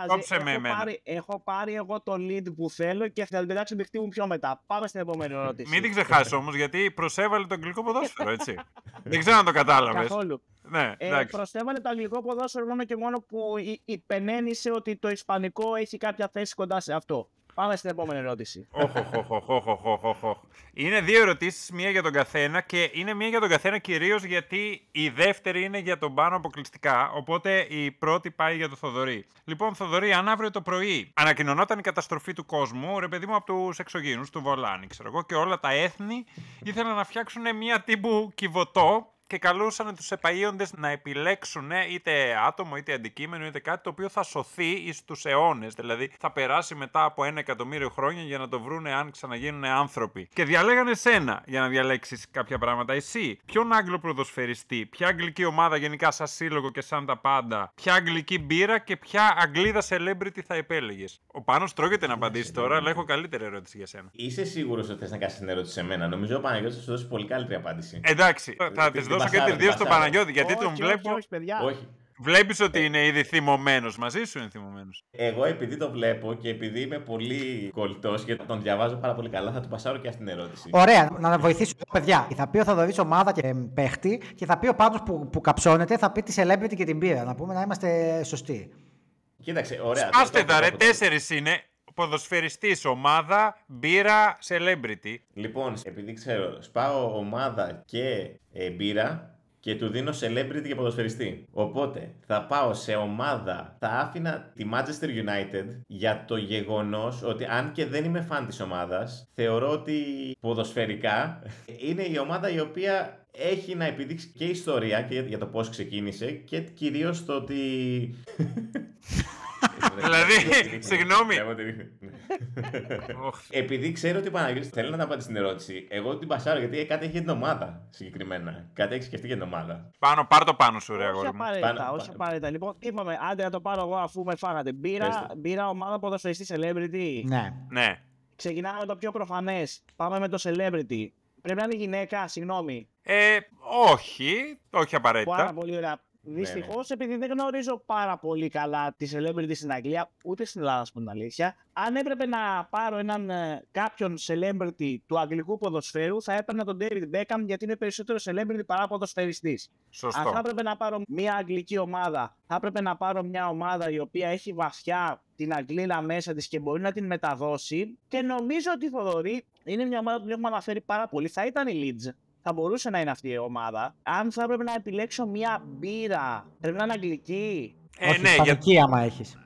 Κόψε με εμένα. Έχω πάρει εγώ το lead που θέλω και θα την πετάξω την παιχτή μου πιο μετά. Πάμε στην επόμενη ερώτηση. Μην την ξεχάσεις όμως, γιατί προσέβαλε το αγγλικό ποδόσφαιρο, έτσι. Δεν ξέρω αν το κατάλαβες. Καθόλου. Ναι, προσέβαλε το αγγλικό ποδόσφαιρο μόνο και μόνο που υπενένισε ότι το ισπανικό έχει κάποια θέση κοντά σε αυτό. Πάμε στην επόμενη ερώτηση. Είναι 2 ερωτήσεις, μία για τον καθένα και είναι μία για τον καθένα κυρίως γιατί η δεύτερη είναι για τον Πάνο αποκλειστικά, οπότε η πρώτη πάει για τον Θοδωρή. Λοιπόν, Θοδωρή, αν αύριο το πρωί ανακοινωνόταν η καταστροφή του κόσμου, ρε παιδί μου, από τους εξωγήινους, του Βολάνη, ξέρω εγώ, και όλα τα έθνη ήθελαν να φτιάξουν μία τύπου κυβωτό και καλούσαν τους επαΐοντες να επιλέξουν είτε άτομο, είτε αντικείμενο, είτε κάτι το οποίο θα σωθεί εις τους αιώνες. Δηλαδή θα περάσει μετά από 1 εκατομμύριο χρόνια για να το βρούνε αν ξαναγίνουν άνθρωποι. Και διαλέγανε εσένα για να διαλέξεις κάποια πράγματα. Εσύ, ποιον Άγγλο ποδοσφαιριστή, ποια αγγλική ομάδα γενικά σαν σύλλογο και σαν τα πάντα, ποια αγγλική μπύρα και ποια Αγγλίδα celebrity θα επέλεγες? Ο Πάνος τρώγεται να απαντήσει τώρα, αλλά έχω καλύτερη ερώτηση για σένα. Είσαι σίγουρος ότι θες να κάνεις την ερώτηση σε μένα? Νομίζω ο Παναγιώτης θα σου δώσει πολύ καλύτερη απάντηση. Εντάξει, θα τις δώσω και τις 2 στον Παναγιώτη, γιατί τον βλέπω. Όχι, παιδιά. Όχι. Βλέπεις ότι είναι ήδη θυμωμένος. Μαζί σου είναι θυμωμένος. Εγώ επειδή το βλέπω και επειδή είμαι πολύ κολλητός και τον διαβάζω πάρα πολύ καλά, θα του πασάρω και αυτήν την ερώτηση. Ωραία, να βοηθήσω παιδιά. Θα πει ο Θοδωρής ομάδα και παίχτη και θα πει ο Πάνος που καψώνεται, θα πει τη celebrity και την μπύρα. Να πούμε να είμαστε σωστοί. Κοίταξε, ωραία. Σπάστε τα ρε, 4 είναι. Ποδοσφαιριστής, ομάδα, μπύρα, celebrity. Λοιπόν, επειδή ξέρω, σπάω ομάδα και μπύρα και του δίνω celebrity και ποδοσφαιριστή. Οπότε θα πάω σε ομάδα, θα άφηνα τη Manchester United για το γεγονός ότι αν και δεν είμαι φαν της ομάδας, θεωρώ ότι ποδοσφαιρικά είναι η ομάδα η οποία έχει να επιδείξει και ιστορία και για το πώς ξεκίνησε και κυρίως το ότι... Δηλαδή, συγγνώμη. Επειδή ξέρω ότι ο Παναγιώτης θέλει να τα απαντήσει στην ερώτηση, εγώ την πασάρω γιατί κάτι έχει για την ομάδα συγκεκριμένα. Κάτι έχει σκεφτεί για την ομάδα. Πάρ' το πάνω σου, ρε αγόρι μου. Όχι απαραίτητα. Λοιπόν, είπαμε, άντε να το πάρω εγώ αφού με φάγατε. Μπύρα, ομάδα, ποδοσφαιριστή, celebrity. Ναι. Ξεκινάμε με το πιο προφανές. Πάμε με το celebrity. Πρέπει να είναι γυναίκα, συγγνώμη. Όχι απαραίτητα. Πάρα πολύ ωραία. Δυστυχώς, επειδή δεν γνωρίζω πάρα πολύ καλά τη celebrity στην Αγγλία, ούτε στην Ελλάδα, να πω την αλήθεια, αν έπρεπε να πάρω κάποιον celebrity του αγγλικού ποδοσφαίρου, θα έπαιρνα τον David Beckham, γιατί είναι περισσότερο celebrity παρά ποδοσφαιριστής. Σωστό. Αν θα έπρεπε να πάρω μια αγγλική ομάδα, θα έπρεπε να πάρω μια ομάδα η οποία έχει βαθιά την Αγγλίδα μέσα της και μπορεί να την μεταδώσει. Και νομίζω ότι η Θοδωρή είναι μια ομάδα που την έχουμε αναφέρει πάρα πολύ. Θα ήταν η Leeds. Θα μπορούσε να είναι αυτή η ομάδα. Αν θα έπρεπε να επιλέξω μια μπύρα, πρέπει να είναι αγγλική. Ναι, ισπανική άμα έχεις.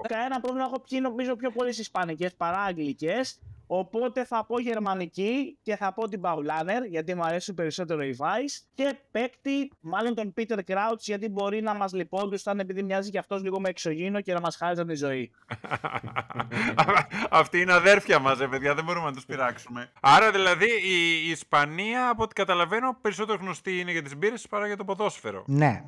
Κανένα πρόβλημα, έχω πιει νομίζω πιο πολλές ισπανικές παρά αγγλικές. Οπότε θα πω γερμανική και θα πω την Paulaner, γιατί μου αρέσει περισσότερο η Vice. Και παίκτη, μάλλον τον Peter Crouch, γιατί μπορεί να μας λιπόντουσαν επειδή μοιάζει και αυτός λίγο με εξωγήινο και να μας χάριζαν τη ζωή. Αυτοί είναι αδέρφια μας, παιδιά, δεν μπορούμε να τους πειράξουμε. Άρα δηλαδή η Ισπανία, από ό,τι καταλαβαίνω, περισσότερο γνωστή είναι για τις μπύρες παρά για το ποδόσφαιρο. Ναι,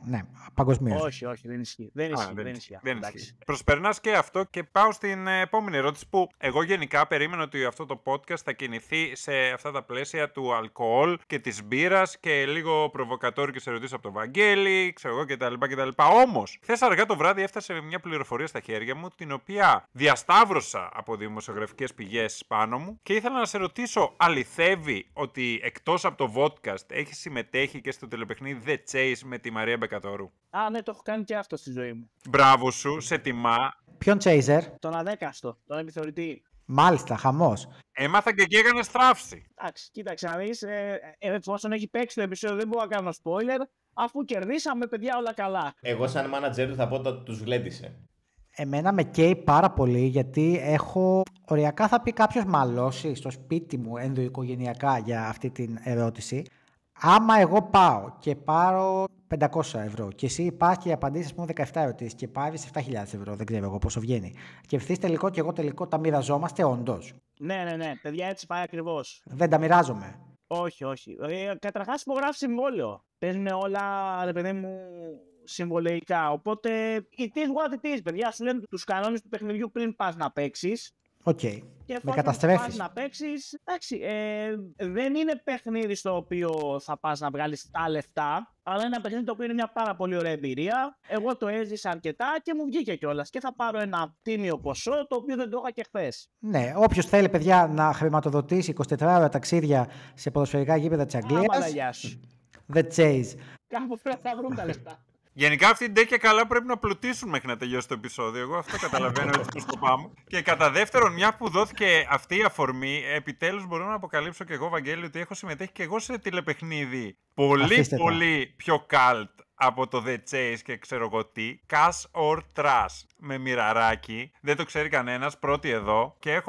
παγκοσμίως. Όχι, δεν ισχύει. Δεν ισχύει. Προσπερνάς και αυτό και πάω στην επόμενη ερώτηση που εγώ γενικά περίμενα ότι αυτό το podcast θα κινηθεί σε αυτά τα πλαίσια του αλκοόλ και της μπύρας και λίγο προβοκατόρικες ερωτήσεις από τον Βαγγέλη, ξέρω εγώ κτλ. Όμως, χθες αργά το βράδυ έφτασε μια πληροφορία στα χέρια μου, την οποία διασταύρωσα από δημοσιογραφικές πηγές πάνω μου και ήθελα να σε ρωτήσω, αληθεύει ότι εκτός από το podcast έχει συμμετέχει και στο τηλεπαιχνίδι The Chase με τη Μαρία Μπεκατόρου? Α, ναι, το έχω κάνει και αυτό στη ζωή μου. Μπράβο σου, σε τιμά. Ποιον Chaser? Τον αδέκαστο, τον επιθεωρητή. Μάλιστα, χαμός. Έμαθα και εκεί έκανε στράφση. Εντάξει, κοίταξε να δεις, εφόσον έχει παίξει το επεισόδιο δεν μπορώ να κάνω spoiler, αφού κερδίσαμε, παιδιά, όλα καλά. Εγώ σαν μάνατζερ του θα πω ότι τους γλέντισε. Εμένα με καίει πάρα πολύ, γιατί έχω, οριακά θα πει κάποιος, μαλώσει στο σπίτι μου ενδοοικογενειακά για αυτή την ερώτηση. Άμα εγώ πάω και πάρω 500 ευρώ και εσύ πας και απαντήσεις, πούμε, 17 ερωτήσεις και πάρεις 7.000 ευρώ, δεν ξέρω εγώ πόσο βγαίνει, και ευθύς τελικό και εγώ τελικό, τα μοιραζόμαστε όντως? Ναι, παιδιά, έτσι πάει ακριβώς. Δεν τα μοιράζομαι. Όχι. Καταρχάς υπογράφει συμβόλαιο. Παίζουν όλα, ρε παιδί μου, συμβολεϊκά. Οπότε, it is what it is, παιδιά. Σου λένε τους κανόνες του παιχνιδιού πριν πας να παίξεις. Οκ. Με καταστρέφεις. Πας να παίξεις, εντάξει, δεν είναι παιχνίδι στο οποίο θα πας να βγάλεις τα λεφτά, αλλά είναι ένα παιχνίδι το οποίο είναι μια πάρα πολύ ωραία εμπειρία. Εγώ το έζησα αρκετά και μου βγήκε κιόλας και θα πάρω ένα τίμιο ποσό, το οποίο δεν το είχα και χθες. Ναι, όποιος θέλει, παιδιά, να χρηματοδοτήσει 24 ώρα ταξίδια σε ποδοσφαιρικά γήπεδα της Αγγλίας, The Chase. Κάπου πρέπει να βρουν τα λεφτά. Γενικά αυτοί ντε και καλά πρέπει να πλουτίσουν μέχρι να τελειώσει το επεισόδιο. Εγώ αυτό καταλαβαίνω, έτσι πώς το πάμε. Και κατά δεύτερον, μια που δόθηκε αυτή η αφορμή, επιτέλους μπορώ να αποκαλύψω και εγώ, Βαγγέλη, ότι έχω συμμετέχει και εγώ σε τηλεπαιχνίδι πολύ πιο cult από το The Chase και ξέρω εγώ τι. Cash or Trash με μοιραράκι. Δεν το ξέρει κανένας, πρώτη εδώ. Και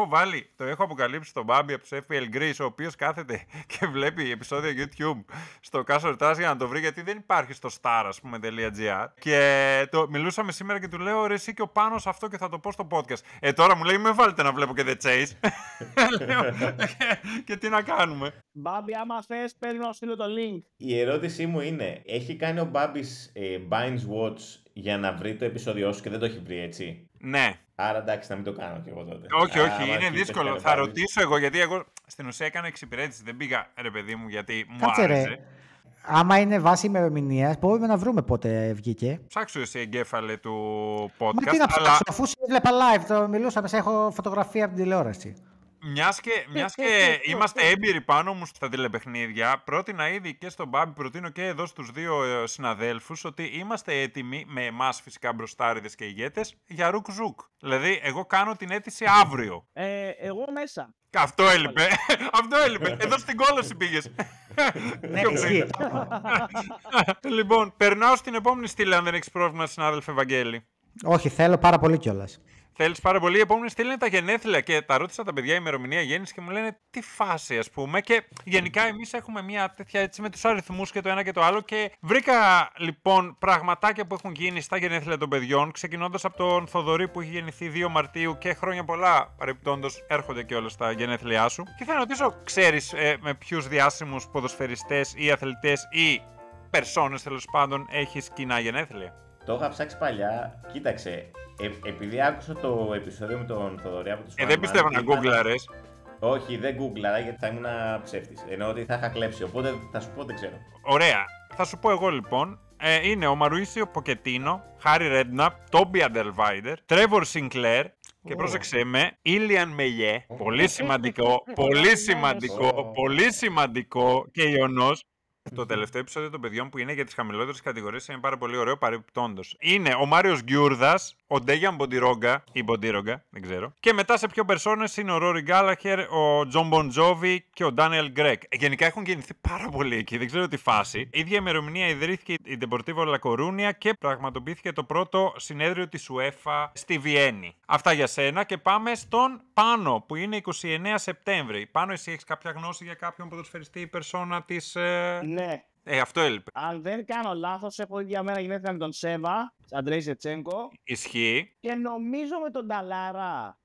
το έχω αποκαλύψει στον Μπάμπη από τους FPL Greece, ο οποίος κάθεται και βλέπει επεισόδια YouTube στο Cash or Trash για να το βρει, γιατί δεν υπάρχει στο star, ας πούμε, .gr. Και μιλούσαμε σήμερα και του λέω, ρε εσύ και ο Πάνος αυτό, και θα το πω στο podcast. Τώρα μου λέει, με βάλετε να βλέπω και The Chase. Και τι να κάνουμε. Μπάμπη, άμα θες, παίρνω να στείλω το link. Η ερώτησή μου είναι, έχει κάνει ο Μπάμπης binge watch για να βρει το επεισόδιό σου και δεν το έχει βρει, έτσι? Ναι. Άρα εντάξει, να μην το κάνω κι εγώ τότε. Όχι, είναι δύσκολο. Θα ρωτήσω εγώ, γιατί εγώ στην ουσία έκανα εξυπηρέτηση. Δεν πήγα, ρε παιδί μου, γιατί μου άρεσε. Ρε. Άμα είναι βάση ημερομηνίας, μπορούμε να βρούμε πότε βγήκε. Ψάξου εσύ, εγκέφαλε του podcast. Μα τι να ψάξω, αφού σε έβλεπα live, το μιλούσαμε, σε έχω φωτογραφία από την τηλεόραση. Μιας και είμαστε έμπειροι πάνω μου στα τηλεπαιχνίδια, πρότεινα ήδη και στον Μπάμπη, προτείνω και εδώ στους δύο συναδέλφους, ότι είμαστε έτοιμοι, με εμάς φυσικά μπροστάριδες και ηγέτες, για ρουκ ζουκ. Δηλαδή, εγώ κάνω την αίτηση αύριο. Εγώ μέσα. Αυτό έλειπε. Αυτό έλειπε. Εδώ στην κόλαση πήγες. Ναι, ισχύει. Λοιπόν, περνάω στην επόμενη στήλη, αν δεν έχεις πρόβλημα, συνάδελφε Βαγγέλη. Όχι, θέλω πάρα πολύ κιόλας. Θέλεις πάρα πολύ. Η επόμενη στήλη είναι τα γενέθλια και τα ρώτησα τα παιδιά ημερομηνία γέννησης και μου λένε τι φάση, ας πούμε. Και γενικά εμείς έχουμε μια τέτοια έτσι με τους αριθμούς και το ένα και το άλλο. Και βρήκα λοιπόν πραγματάκια που έχουν γίνει στα γενέθλια των παιδιών, ξεκινώντας από τον Θοδωρή που έχει γεννηθεί 2 Μαρτίου και χρόνια πολλά παρεπιπτόντως έρχονται και όλα στα γενέθλιά σου. Και θα ρωτήσω, ξέρεις με ποιους διάσημους ποδοσφαιριστές ή αθλητές ή περσόνες τέλος πάντων έχεις κοινά γενέθλια? Το είχα ψάξει παλιά. Κοίταξε, επειδή άκουσα το επεισόδιο με τον Θοδωρή από τους δεν πιστεύω να γκούγκλαρες. Όχι, δεν γκούγκλαρα γιατί θα ήμουν ψεύτης. Εννοώ ότι θα είχα κλέψει, οπότε θα σου πω δεν ξέρω. Ωραία. Θα σου πω εγώ λοιπόν. Είναι ο Μαρουίσιο Ποκετίνο, Χάρι Ρέντναπ, Τόμπι Αντελβάιντερ, Τρέβορ Σινκλέρ και πρόσεξε με, Ήλιαν Μεγιέ. Πολύ σημαντικό, πολύ σημαντικό και Ιωνός. Το τελευταίο επεισόδιο των παιδιών που είναι για τις χαμηλότερες κατηγορίες είναι πάρα πολύ ωραίο παρεπιπτόντως. Είναι ο Μάριος Γκιούρδας, ο Ντέγιαν Μποντιρόγκα ή Μποντιρόγκα, δεν ξέρω. Και μετά σε πιο περσόνες είναι ο Ρόρι Γκάλαχερ, ο Τζον Μπον Τζόβι και ο Ντάνιελ Γκρέκ. Γενικά έχουν γεννηθεί πάρα πολύ εκεί, δεν ξέρω τι φάση. Ίδια ημερομηνία ιδρύθηκε η Deportivo La Coruña και πραγματοποιήθηκε το πρώτο συνέδριο της UEFA στη Βιέννη. Αυτά για σένα και πάμε στον Πάνο που είναι 29 Σεπτέμβρη. Πάνο, εσύ έχεις κάποια γνώση για κάποιον ποδοσφαιριστή η περσόνα της... Ναι. Αυτό έλειπε. Αν δεν κάνω λάθος, έχω ίδια μέρα γενέθλια με τον Σέβα, Αντρέι Ζετσένκο. Ισχύει. Και νομίζω με τον Ταλάρα.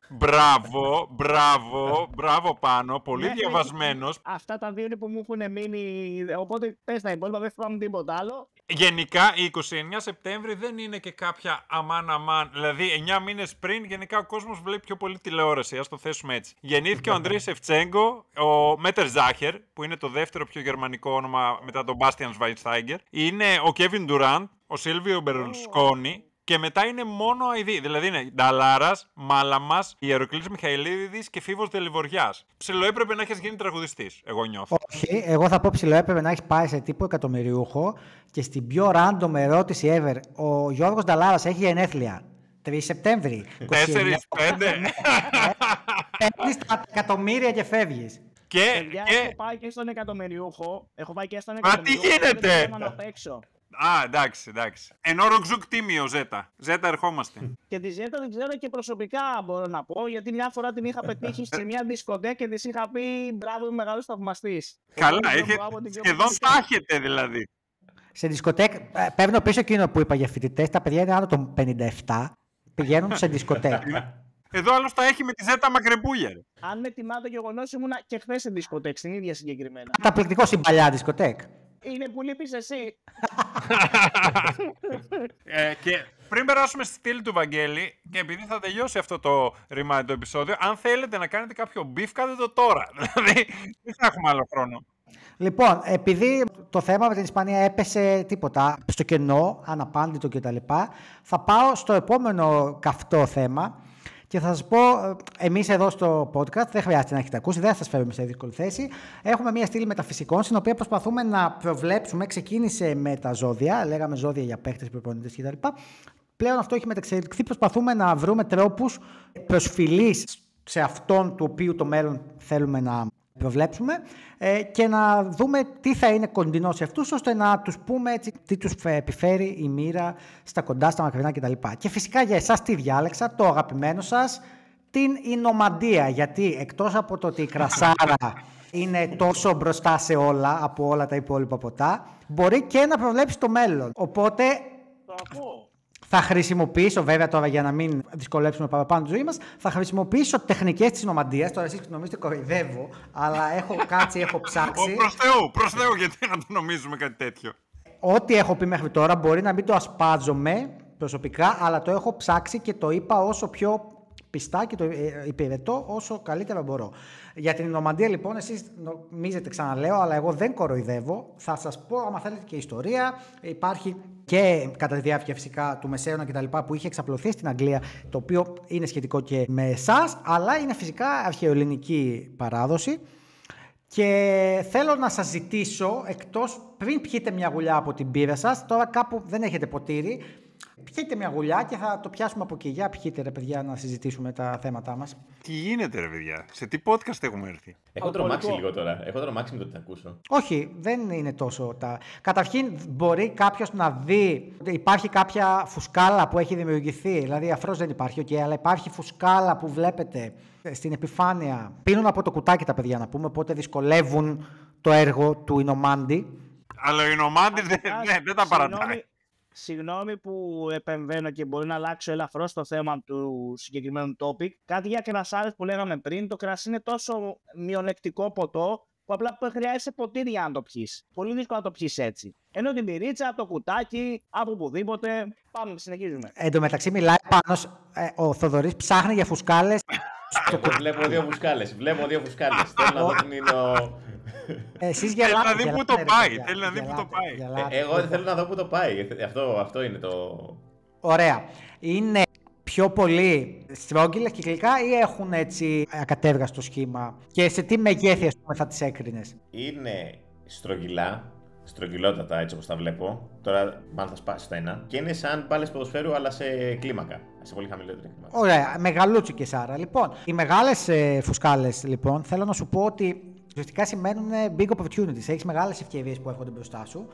Μπράβο Πάνο, πολύ διαβασμένος. Αυτά τα δύο είναι που μου έχουν μείνει, οπότε πες τα υπόλοιπα, δεν θυμάμαι τίποτα άλλο. Γενικά η 29 Σεπτέμβρη δεν είναι και κάποια αμάν, δηλαδή 9 μήνες πριν γενικά ο κόσμος βλέπει πιο πολύ τηλεόραση, ας το θέσουμε έτσι. Γεννήθηκε ο Αντρέι Σεφτσέγκο, ο Μέτερ Ζάχερ, που είναι το δεύτερο πιο γερμανικό όνομα μετά τον Μπάστιαν Σβάινστάιγκερ. Είναι ο Κέβιν Ντουράντ, ο Σίλβιο Μπερλουσκόνι. Και μετά είναι μόνο αηδοί. Δηλαδή είναι Νταλάρας, Μάλαμας, Ιεροκλής Μιχαηλίδης και Φίβος Δελιβοριάς. Ψιλοέπρεπε να έχεις γίνει τραγουδιστής, εγώ νιώθω. Όχι, εγώ θα πω ψιλοέπρεπε να έχεις πάει σε τύπο εκατομμυριούχο και στην πιο random ερώτηση ever. Ο Γιώργος Νταλάρας έχει γενέθλια. 3 Σεπτέμβρη. 4-5. Παίρνεις τα εκατομμύρια και φεύγεις. Έχω πάει και στον εκατομμυριούχο. Μα τι γίνεται! Να παίξω. Εντάξει. Ενώ Ροκζούκ τίμιο, Ζέτα. Ζέτα, ερχόμαστε. Και τη Ζέτα δεν ξέρω και προσωπικά μπορώ να πω, γιατί μια φορά την είχα πετύχει σε μια δισκοτέκ και της είχα πει μπράβο, είμαι μεγάλος θαυμαστής. Καλά, σχεδόν τα έχετε δηλαδή. Σε δισκοτέκ, παίρνω πίσω εκείνο που είπα για φοιτητές, τα παιδιά είναι άνω των 57, πηγαίνουν σε δισκοτέκ. Εδώ άλλος τα έχει με τη Ζέτα Μακρεμπούλια. Αν με τιμά το γεγονός, ήμουνα και χθες σε δισκοτέκ, στην ίδια συγκεκριμένα. Καταπληκτικό στην παλιά δισκοτέκ. Είναι που λείπεις εσύ. Και πριν περάσουμε στη στήλη του Βαγγέλη, και επειδή θα τελειώσει αυτό το remind το επεισόδιο, αν θέλετε να κάνετε κάποιο μπιφ, κάντε το τώρα. Δηλαδή, δεν θα έχουμε άλλο χρόνο. Λοιπόν, επειδή το θέμα με την Ισπανία έπεσε τίποτα στο κενό, αναπάντητο κτλ., θα πάω στο επόμενο καυτό θέμα. Και θα σας πω, εμείς εδώ στο podcast, δεν χρειάζεται να έχετε ακούσει, δεν θα σας φέρουμε σε δύσκολη θέση. Έχουμε μια στήλη μεταφυσικών, στην οποία προσπαθούμε να προβλέψουμε. Ξεκίνησε με τα ζώδια, λέγαμε ζώδια για παίχτες, προπονητές κτλ. Πλέον αυτό έχει μεταξελιχθεί. Προσπαθούμε να βρούμε τρόπους προσφυλής σε αυτόν του οποίου το μέλλον θέλουμε να προβλέψουμε και να δούμε τι θα είναι κοντινό σε αυτούς, ώστε να τους πούμε έτσι, τι τους επιφέρει η μοίρα στα κοντά, στα μακρινά κτλ. Και φυσικά για εσάς τι διάλεξα, το αγαπημένο σας, την Ινομαντία. Γιατί εκτός από το ότι η κρασάρα είναι τόσο μπροστά σε όλα, από όλα τα υπόλοιπα ποτά, μπορεί και να προβλέψει το μέλλον. Οπότε θα χρησιμοποιήσω, βέβαια τώρα για να μην δυσκολέψουμε παραπάνω τη ζωή μας, θα χρησιμοποιήσω τεχνικές της Ινομαντίας. Τώρα εσείς νομίζετε κοροϊδεύω, αλλά έχω κάτσει, έχω ψάξει. Προς Θεού, γιατί να το νομίζουμε κάτι τέτοιο. Ό,τι έχω πει μέχρι τώρα μπορεί να μην το ασπάζομαι προσωπικά, αλλά το έχω ψάξει και το είπα όσο πιο πιστά και το υπηρετώ όσο καλύτερα μπορώ. Για την Ινομαντία λοιπόν, εσείς νομίζετε, ξαναλέω, αλλά εγώ δεν κοροϊδεύω. Θα σας πω, άμα θέλετε, και ιστορία. Υπάρχει και κατά τη διάρκεια φυσικά του Μεσαίωνα κτλ. Που είχε εξαπλωθεί στην Αγγλία, το οποίο είναι σχετικό και με εσάς, αλλά είναι φυσικά αρχαιοελληνική παράδοση. Και θέλω να σας ζητήσω, εκτός πριν πιείτε μια γουλιά από την μπύρα σας, τώρα κάπου δεν έχετε ποτήρι, πιείτε μια γουλιά και θα το πιάσουμε από εκεί. Για πιείτε ρε παιδιά να συζητήσουμε τα θέματά μας. Τι γίνεται ρε παιδιά, σε τι podcast έχουμε έρθει? Έχω τρομάξει λίγο τώρα, έχω τρομάξει με το τι θα ακούσω. Όχι, δεν είναι τόσο τα... Καταρχήν μπορεί κάποιος να δει, υπάρχει κάποια φουσκάλα που έχει δημιουργηθεί, δηλαδή αφρός δεν υπάρχει, okay, αλλά υπάρχει φουσκάλα που βλέπετε στην επιφάνεια. Πίνουν από το κουτάκι τα παιδιά να πούμε, οπότε δυσκολεύουν το έργο του Ινομάντη. Αλλά ο Ινομάντη δεν τα παρατάει. Συγγνώμη που επεμβαίνω και μπορεί να αλλάξω ελαφρώς το θέμα του συγκεκριμένου topic. Κάτι για κρασάρες που λέγαμε πριν. Το κρασί είναι τόσο μειονεκτικό ποτό που απλά χρειάζεσαι ποτήρι για να το πιεις. Πολύ δύσκολο να το πιεις έτσι. Ενώ την πυρίτσα, το κουτάκι, από οπουδήποτε. Πάμε, συνεχίζουμε. Εν τω μεταξύ μιλάει πάνω. Ο Θοδωρής ψάχνει για φουσκάλες. Βλέπω δύο φουσκάλες. Θέλω να δω τι είναι ο... Εσείς θέλει να δει πού το πάει. Εγώ δεν θέλω να δω πού το πάει. Αυτό είναι το... Ωραία. Είναι πιο πολύ στρόγγυλες κυκλικά ή έχουν έτσι ακατέβγαστο σχήμα? Και σε τι μεγέθη, ας πούμε, θα τις έκρινες? Είναι στρογγυλότατα έτσι όπως τα βλέπω. Τώρα μάλλον θα σπάσει το ένα. Και είναι σαν μπάλες ποδοσφαίρου αλλά σε κλίμακα. σε πολύ χαμηλότερο χρήμα. Ωραία, μεγαλούτσικες άρα. Λοιπόν, οι μεγάλες φουσκάλες, λοιπόν, θέλω να σου πω ότι ουσιαστικά σημαίνουν big opportunities. Έχεις μεγάλες ευκαιρίες που έρχονται μπροστά σου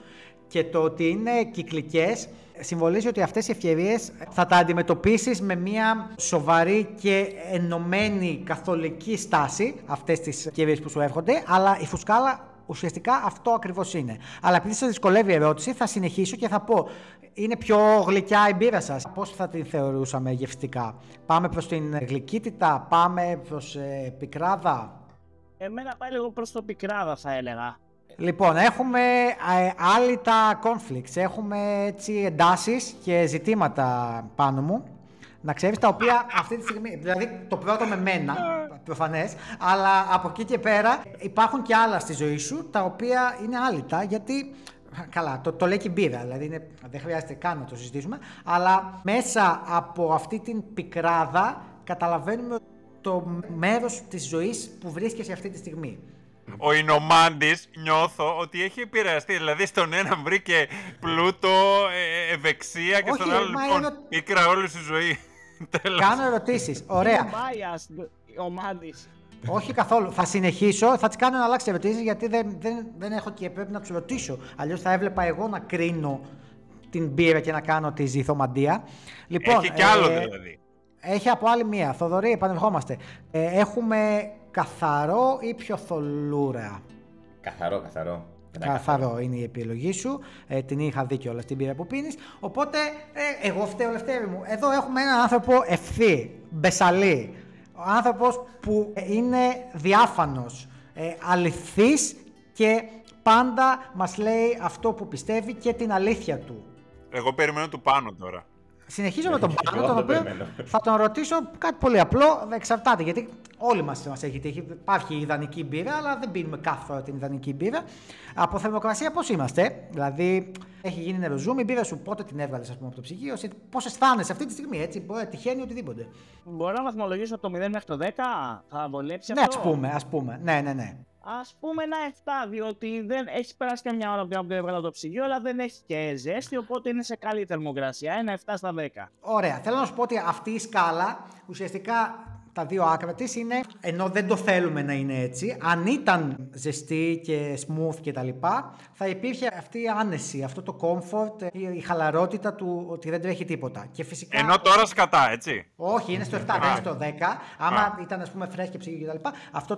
και το ότι είναι κυκλικές συμβολίζει ότι αυτές οι ευκαιρίες θα τα αντιμετωπίσεις με μια σοβαρή και ενωμένη καθολική στάση, αυτές τις ευκαιρίες που σου έρχονται, αλλά η φουσκάλα ουσιαστικά αυτό ακριβώς είναι. Αλλά επειδή σας δυσκολεύει η ερώτηση, θα συνεχίσω και θα πω, είναι πιο γλυκιά η μπύρα σας. Πώς θα την θεωρούσαμε γευστικά? Πάμε προς την γλυκύτητα, πάμε προς πικράδα? Εμένα πάει λίγο προς το πικράδα, θα έλεγα. Λοιπόν, έχουμε άλλοι τα conflicts, έχουμε έτσι εντάσεις και ζητήματα πάνω μου. Να ξέρεις, τα οποία αυτή τη στιγμή, δηλαδή το πρώτο με μένα, προφανές, αλλά από εκεί και πέρα υπάρχουν και άλλα στη ζωή σου, τα οποία είναι άλυτα, γιατί, καλά, το λέει και η μπύρα, δηλαδή δεν χρειάζεται καν να το συζητήσουμε, αλλά μέσα από αυτή την πικράδα καταλαβαίνουμε το μέρος της ζωής που βρίσκεσαι αυτή τη στιγμή. Ο Ινομάντης νιώθω ότι έχει επηρεαστεί. Δηλαδή στον ένα βρήκε πλούτο, ευεξία και στον άλλο λοιπόν πίκρα όλη τη ζωή. Κάνω ερωτήσεις. Ωραία. Είναι biased ο Μάντης. Όχι καθόλου. Θα συνεχίσω. Θα τις κάνω να αλλάξει ερωτήσεις γιατί δεν έχω και πρέπει να τους ρωτήσω. Αλλιώς θα έβλεπα εγώ να κρίνω την μπύρα και να κάνω τη ζυθομαντία. Λοιπόν, έχει κι άλλο δηλαδή. Έχει από άλλη μία. Θοδωρή, επανερχόμαστε. Έχουμε καθαρό ή πιο θολούρα? Καθαρό. Καθαρό είναι η επιλογή σου. Την είχα δει κιόλας την μπύρα που πίνεις. Οπότε, εγώ φταίω, Λευτέρη μου. Εδώ έχουμε έναν άνθρωπο ευθύ, μπεσαλή. Ο άνθρωπος που είναι διάφανος, αληθής και πάντα μας λέει αυτό που πιστεύει και την αλήθεια του. Εγώ περιμένω του Πάνο τώρα. Συνεχίζω με τον Πάνο, τον οποίο θα τον ρωτήσω κάτι πολύ απλό, εξαρτάται, γιατί όλοι μας έχει τύχει. Υπάρχει ιδανική μπύρα, αλλά δεν πίνουμε κάθε φορά την ιδανική μπύρα. Από θερμοκρασία πώς είμαστε, δηλαδή έχει γίνει νεροζούμι, η μπύρα σου πότε την έβγαλες, ας πούμε, από το ψυγείο, πώς αισθάνεσαι αυτή τη στιγμή, έτσι, μπορεί, τυχαίνει οτιδήποτε. Μπορώ να βαθμολογήσω από το 0 μέχρι το 10, θα βολέψει ναι, αυτό? ας πούμε, ναι. Ας πούμε ένα 7, διότι δεν έχει περάσει και μια ώρα που το έβγαλα το ψυγείο, αλλά δεν έχει και ζέστη, οπότε είναι σε καλή θερμοκρασία. Ένα 7 στα 10. Ωραία. Θέλω να σου πω ότι αυτή η σκάλα ουσιαστικά τα δύο άκρα της είναι, ενώ δεν το θέλουμε να είναι έτσι, αν ήταν ζεστή και smooth και τα λοιπά, θα υπήρχε αυτή η άνεση, αυτό το comfort, η χαλαρότητα του ότι δεν τρέχει τίποτα. Και φυσικά... Ενώ τώρα σκατά, έτσι. Όχι, είναι στο 7, δεν είναι στο 10. Άμα ήταν, ας πούμε, φρέσκια ψυγείο και τα λοιπά, αυτό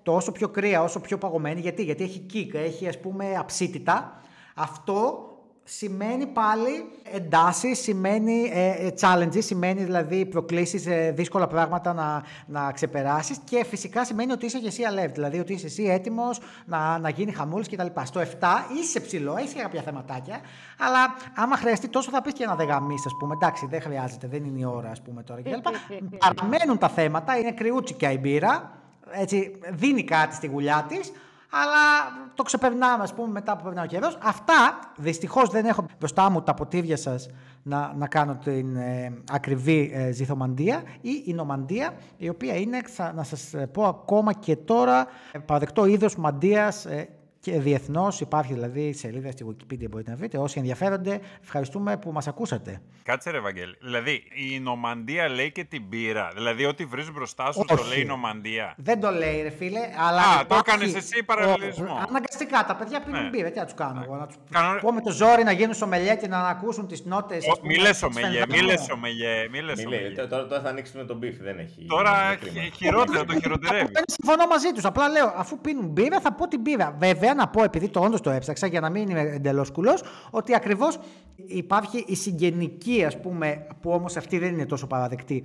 το όσο πιο κρύα, όσο πιο παγωμένη, γιατί έχει kick, έχει, ας πούμε, αψίτιτα, αυτό σημαίνει πάλι εντάσεις, σημαίνει challenges, σημαίνει δηλαδή προκλήσεις, δύσκολα πράγματα να ξεπεράσεις και φυσικά σημαίνει ότι είσαι και εσύ alert, δηλαδή ότι είσαι εσύ έτοιμος να γίνει χαμούλης κτλ. Στο 7 είσαι ψηλό, έχεις και κάποια θεματάκια, αλλά άμα χρειαστεί τόσο θα πεις και ένα δεγαμίς, ας πούμε, εντάξει, δεν χρειάζεται, δεν είναι η ώρα, ας πούμε, τώρα κτλ. Παραμένουν τα θέματα, είναι κρυούτσικια η μπύρα, έτσι, δίνει κάτι στη γουλιά της, αλλά το ξεπερνάμε, ας πούμε, μετά που περνάει ο καιρός. Αυτά, δυστυχώς δεν έχω μπροστά μου τα ποτήρια σας να κάνω την ακριβή ζυθομαντία ή ινομαντία, η οποία είναι, να σας πω ακόμα και τώρα, παραδεκτό είδος μαντίας και διεθνώς. Υπάρχει δηλαδή σελίδα στη Wikipedia, μπορείτε να βρείτε. Όσοι ενδιαφέρονται, ευχαριστούμε που μας ακούσατε. Κάτσε ρε Βαγγέλη. Δηλαδή η Ινομαντία λέει και την μπύρα. Δηλαδή ό,τι βρεις μπροστά σου το λέει Ινομαντία. Δεν το λέει, ρε φίλε. Αλλά το έκανες εσύ παραλληλισμό. Αναγκαστικά τα παιδιά πίνουν μπύρα. Τι να τους κάνω εγώ, να τους πω με το ζόρι να γίνουν σομελιέ και να ακούσουν τις νότες. Μη λες σομελιέ. Τώρα θα ανοίξουν τον μπιφ, δεν έχει. Τώρα χειρότερα, το χειροτερεύει. Συμφωνώ μαζί τους. Απλά λέω, αφού πίνουν μπύρα, θα πω την μπύρα. Βέβαια, να πω, επειδή το όντως το έψαξα για να μην είμαι εντελώς κουλός, ότι ακριβώς υπάρχει η συγγενική, ας πούμε, που όμως αυτή δεν είναι τόσο παραδεκτή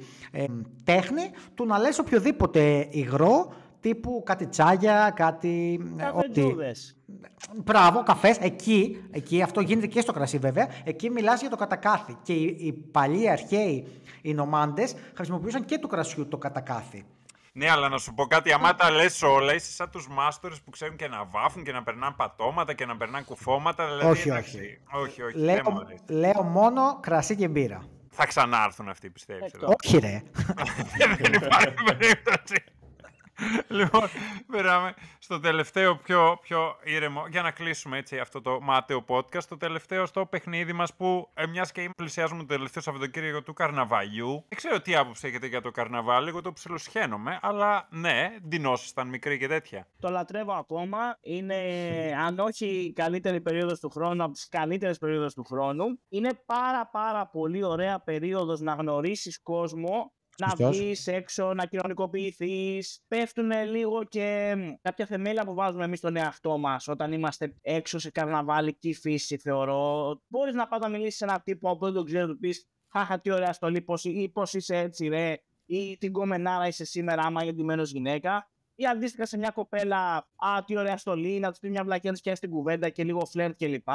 τέχνη, του να λες οποιοδήποτε υγρό, τύπου κάτι τσάγια, κάτι... Καφετζούδες. Μπράβο, καφές, εκεί, αυτό γίνεται και στο κρασί βέβαια, εκεί μιλάς για το κατακάθι. Και οι παλιοί αρχαίοι οι νομάντες χρησιμοποιούσαν και του κρασιού το κατακάθι. Ναι, αλλά να σου πω κάτι, άμα τα λες όλα, είσαι σαν τους μάστορες που ξέρουν και να βάφουν και να περνάνε πατώματα και να περνάνε κουφώματα. Δηλαδή, όχι. Λέω μόνο κρασί και μπύρα. Θα ξανάρθουν αυτοί, πιστεύεις? Όχι ρε. Δεν υπάρχει περίπτωση. Λοιπόν, περάμε στο τελευταίο πιο ήρεμο, για να κλείσουμε έτσι αυτό το μάταιο podcast, το τελευταίο στο παιχνίδι μας που, μιας και πλησιάζουμε το τελευταίο Σαββατοκύριακο του καρναβαλιού. Δεν ξέρω τι άποψη έχετε για το καρναβάλι, εγώ το ψιλοσχαίνομαι, αλλά ναι, ντυνώσεις ήταν μικρή και τέτοια. Το λατρεύω ακόμα, είναι αν όχι η καλύτερη περίοδος του χρόνου, από τις καλύτερες περίοδους του χρόνου. Είναι πάρα πολύ ωραία περίοδος να γνωρίσεις κόσμο, να βγεις έξω, να κοινωνικοποιηθείς. Πέφτουν λίγο και κάποια θεμέλια που βάζουμε εμείς στον εαυτό μας όταν είμαστε έξω σε καρναβάλικη φύση, θεωρώ. Μπορείς να πάω να μιλήσεις σε έναν τύπο που δεν τον ξέρει, του πεις «Χαχα, τι ωραία στολή, πώς είσαι έτσι ρε» ή «Τι γκομενάρα είσαι σήμερα άμα είναι ντυμένος γυναίκα». Ή αντίστοιχα σε μια κοπέλα «Α, τι ωραία στολή», να του πει μια βλακιά να σκιάσει την κουβέντα και λίγο φλερτ κλπ.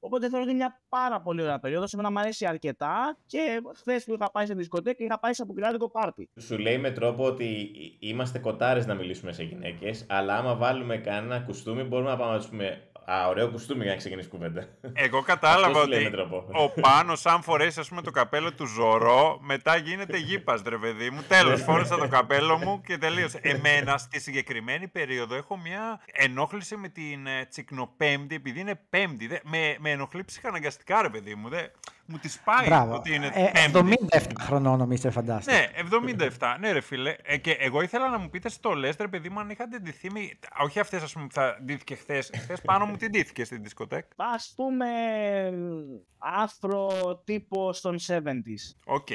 Οπότε θεωρώ ότι είναι μια πάρα πολύ ωραία περίοδος. Εμένα μου αρέσει αρκετά και χθες που είχα πάει σε δισκοτέκ είχα πάει σε αποκριτικό πάρτι. Σου λέει με τρόπο ότι είμαστε κοτάρες να μιλήσουμε σε γυναίκες, αλλά άμα βάλουμε κανένα κουστούμι μπορούμε να πάμε να του πούμε «Α, ωραίο κουστούμι για να ξεκινήσει κουβέντα». Εγώ κατάλαβα ότι ο Πάνος, αν φορέσει ας πούμε το καπέλο του Ζωρό, μετά γίνεται γήπας, ρε παιδί μου. Τέλος, φόρεσα το καπέλο μου και τελείωσε. Εμένα στη συγκεκριμένη περίοδο έχω μια ενόχληση με την τσικνοπέμπτη, επειδή είναι Πέμπτη. Με ενοχλεί ψυχαναγκαστικά, ρε παιδί μου. Μου τη πάει ότι είναι Πέμπτη. 77 χρονών ο Μίστερ Φαντάστη. Ναι, 77. Ναι, ρε φίλε. Και εγώ ήθελα να μου πείτε στολές, ρε παιδί μου, αν είχατε ντυθεί. Όχι αυτές, ας πούμε, που θα ντύθηκε χθες. Χθες πάνω μου τι ντύθηκε στην δισκοτέκ. Ας πούμε άφρο τύπο των 70s. Οκ,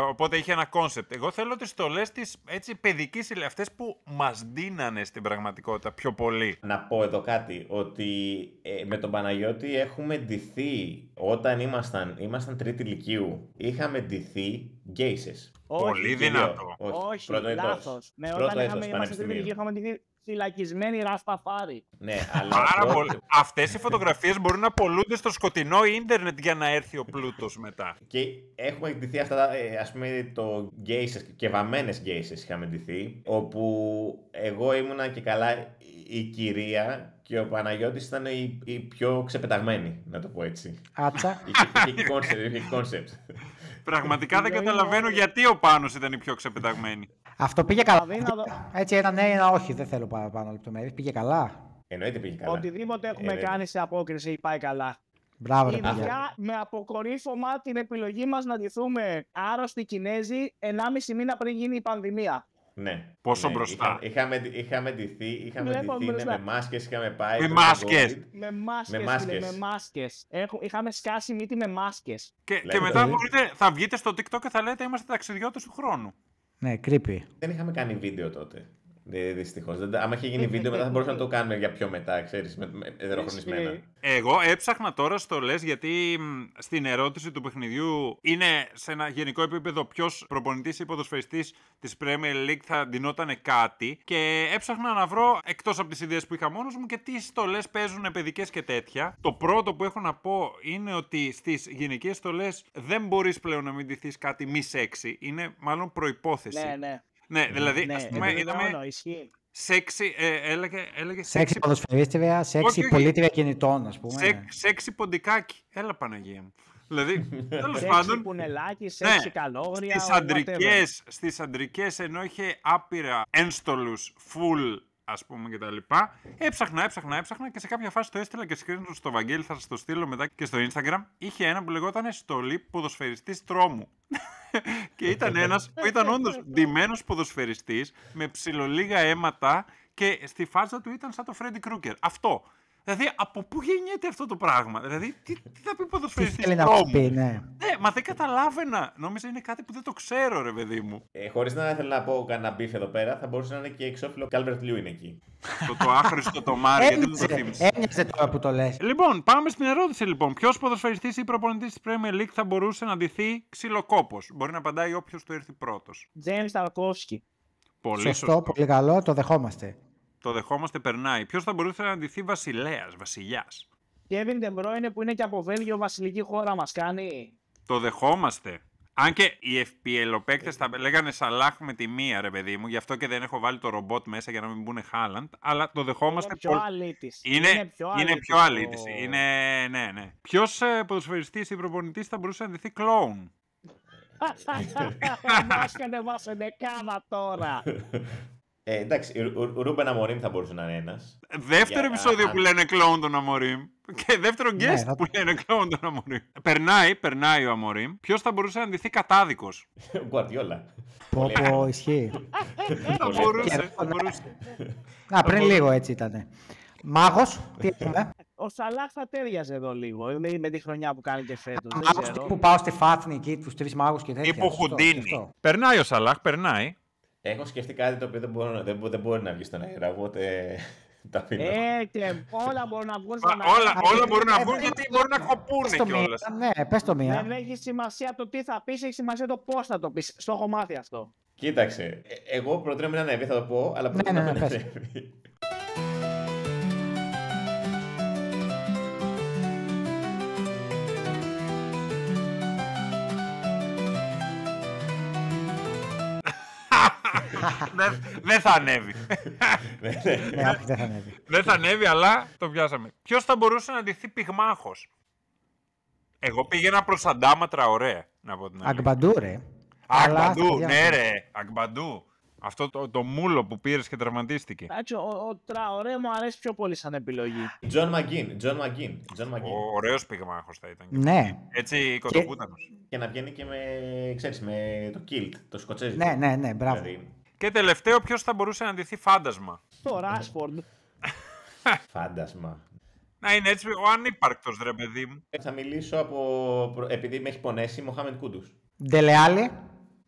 οπότε είχε ένα κόνσεπτ. Εγώ θέλω τις στολές της έτσι παιδικής ηλικίας, αυτές που μας ντύνανε στην πραγματικότητα πιο πολύ. Να πω εδώ κάτι, ότι με τον Παναγιώτη έχουμε ντυθεί όταν ήμασταν τρίτη λυκείου. Είχαμε ντυθεί γκέισες. Πολύ δυνατό. Όχι, λάθος. Όταν ήμασταν τρίτη λυκείου είχαμε ντυθεί φυλακισμένοι Ρασταφάρι. Ναι, αλλά πάρα πολύ. Αυτές οι φωτογραφίες μπορούν να πολλούνται στο σκοτεινό ίντερνετ για να έρθει ο πλούτος μετά. Και έχουμε ντυθεί αυτά, ας πούμε, το γκέισες και βαμμένες γκέισες είχαμε ντυθεί, όπου εγώ ήμουνα και καλά η κυρία και ο Παναγιώτης ήταν η πιο ξεπεταγμένη, να το πω έτσι. Άτσα. Είχε κόνσεπτ. Πραγματικά δεν καταλαβαίνω γιατί ο Πάνος ήταν η πιο ξεπεταγμένη. Αυτό πήγε καλά. Έτσι ένα ναι, ένα όχι. Δεν θέλω παραπάνω λεπτομέρειες. Πήγε καλά. Εννοείται πήγε καλά. Οτιδήποτε έχουμε κάνει σε απόκριση πάει καλά. Μπράβο, ρε παιδιά. Με αποκορύφωμα την επιλογή μας να ντυθούμε άρρωστοι Κινέζοι 1,5 μήνα πριν γίνει η πανδημία. Ναι. Πόσο μπροστά. Είχαμε ντυθεί με μάσκες, είχαμε πάει. Με μάσκες. Με μάσκες. Είχαμε σκάσει μύτη με μάσκες. Και μετά θα βγείτε στο TikTok και θα λέτε είμαστε ταξιδιώτες του χρόνου. Ναι, creepy. Δεν είχαμε κάνει βίντεο τότε. Δυστυχώς. Άμα είχε γίνει βίντεο, μετά θα μπορούσαμε να το κάνουμε για πιο μετά, ξέρεις, εδερόχρονισμένα. Εγώ έψαχνα τώρα στολές γιατί στην ερώτηση του παιχνιδιού είναι σε ένα γενικό επίπεδο ποιος προπονητής ή ποδοσφαιριστής της Premier League θα ντυνότανε κάτι και έψαχνα να βρω εκτός από τις ιδέες που είχα μόνος μου και τι στολές παίζουν παιδικές και τέτοια. Το πρώτο που έχω να πω είναι ότι στις γυναικείες στολές δεν μπορείς πλέον να μην ντυθείς κάτι μη σεξι. Είναι μάλλον προϋπόθεση. Ναι. Ναι, δηλαδή, ας πούμε, είδαμε σεξι, έλεγε σεξι ποδοσφαιρίστρια, σεξι πολίτρια κινητών, ας πούμε. Σεξι ποντικάκι. Έλα, Παναγία μου. Δηλαδή, τέλος πάντων. Σεξι πουνελάκι, σεξι καλόγρια. Στις αντρικές, ενώ είχε άπειρα ένστολους, full, ας πούμε, και τα λοιπά. Έψαχνα και σε κάποια φάση το έστειλα και screenshot στο Βαγγέλη, θα σας το στείλω μετά και στο Instagram. Είχε ένα που λεγόταν στολή ποδοσφαιριστής τρόμου. Και ήταν ένας που ήταν όντως ντυμένος ποδοσφαιριστής με ψιλολίγα αίματα και στη φάτσα του ήταν σαν το Φρέντι Κρούκερ. Αυτό. Δηλαδή, από πού γεννιέται αυτό το πράγμα. Δηλαδή, τι θα πει ποδοσφαιριστής τρόμου. Ναι, μα δεν καταλάβαινα. Νόμιζα είναι κάτι που δεν το ξέρω, ρε παιδί μου. Χωρίς να ήθελα να πω κανένα μπιφ εδώ πέρα, θα μπορούσε να είναι και εξώφυλλο Calvert Lewin εκεί. Το άχρηστο το Μάρι, γιατί δεν το θύμισε. Έμοιαζε τώρα που το λες. Λοιπόν, πάμε στην ερώτηση λοιπόν. Ποιος ποδοσφαιριστής ή προπονητής της Premier League θα μπορούσε να ντυθεί ξυλοκόπος? Μπορεί να απαντάει όποιος του έρθει πρώτος. James Tarkowski. Πολύ σωστό, πολύ καλό, το δεχόμαστε. Το δεχόμαστε, περνάει. Ποιος θα μπορούσε να ντυθεί βασιλιάς? Kevin De Bruyne που είναι και από Βέλγιο, βασιλική χώρα μας κάνει. Το δεχόμαστε. Αν και οι FPL-παίκτες θα λέγανε Σαλάχ με τη μία, ρε παιδί μου, γι' αυτό και δεν έχω βάλει το ρομπότ μέσα για να μην μπουν Χάλαντ, αλλά το δεχόμαστε. Είναι πιο αλήτης. Είναι πιο αλήτης. Ναι. Ποιος ποδοσφαιριστής ή προπονητής θα μπορούσε να ντυθεί κλόουν? Μας κατεβάσανε κάνα τώρα. Εντάξει, Ρούμπεν Αμορίμ θα μπορούσε να είναι ένας. Δεύτερο επεισόδιο που λένε κλόουν τον Αμορίμ. Και δεύτερο guest που λένε κλόουν τον Αμορίμ. Περνάει ο Αμορίμ. Ποιος θα μπορούσε να ντυθεί κατάδικος? Γκουαρδιόλα. Πω, ισχύει. Θα μπορούσε. Πριν λίγο έτσι ήτανε. Μάγος, τι έχουμε? Ο Σαλάχ θα τέριαζε εδώ λίγο, με τη χρονιά που κάνει και φέτος. Μάγος που πάω στη Φάτνη εκεί, τους 3 μάγους και τέτοια. Τύπου Χουντίνι. Περνάει ο Σαλάχ, περνάει. Έχω σκεφτεί κάτι το οποίο δεν μπορεί να βγει στον αέρα, οπότε τα αφήνω. Και όλα μπορούν να βγουν στον αέρα. Όλα μπορούν να βγουν γιατί μπορούν να κοπούνε κιόλας. Ναι, πες το μία. Δεν έχει σημασία το τι θα πεις, έχει σημασία το πώς θα το πεις. Στο έχω μάθει αυτό. Κοίταξε, εγώ προτείνω να ανέβει, θα το πω, αλλά προτείνω να ανέβει. Δεν θα ανέβει. Δεν θα ανέβει, αλλά το πιάσαμε. Ποιος θα μπορούσε να ντυθεί πυγμάχος? Εγώ πήγαινα προς Αντάμα ωραία, να πω την αλήθεια. Αγμπαντού, ρε. Αγμπαντού, ναι ρε, Αγμπαντού. Αυτό το μούλο που πήρες και τραυματίστηκε. Ο Τραωρέ μου αρέσει πιο πολύ σαν επιλογή. Τζον Μαγκίν. Ο ωραίος πυγμάχος θα ήταν. Ναι. Έτσι κοτοπούτανος. Και να βγαίνει και με το kilt, το σκοτσέζι. Ναι, μπράβο. Και τελευταίο, ποιος θα μπορούσε να ντυθεί φάντασμα? Το Ράσφορντ. Φάντασμα. Να είναι έτσι ο ανύπαρκτος, ρε παιδί μου. Θα μιλήσω επειδή με έχει πονέσει, Μοχάμεντ Κούντους. Ντελεάλη.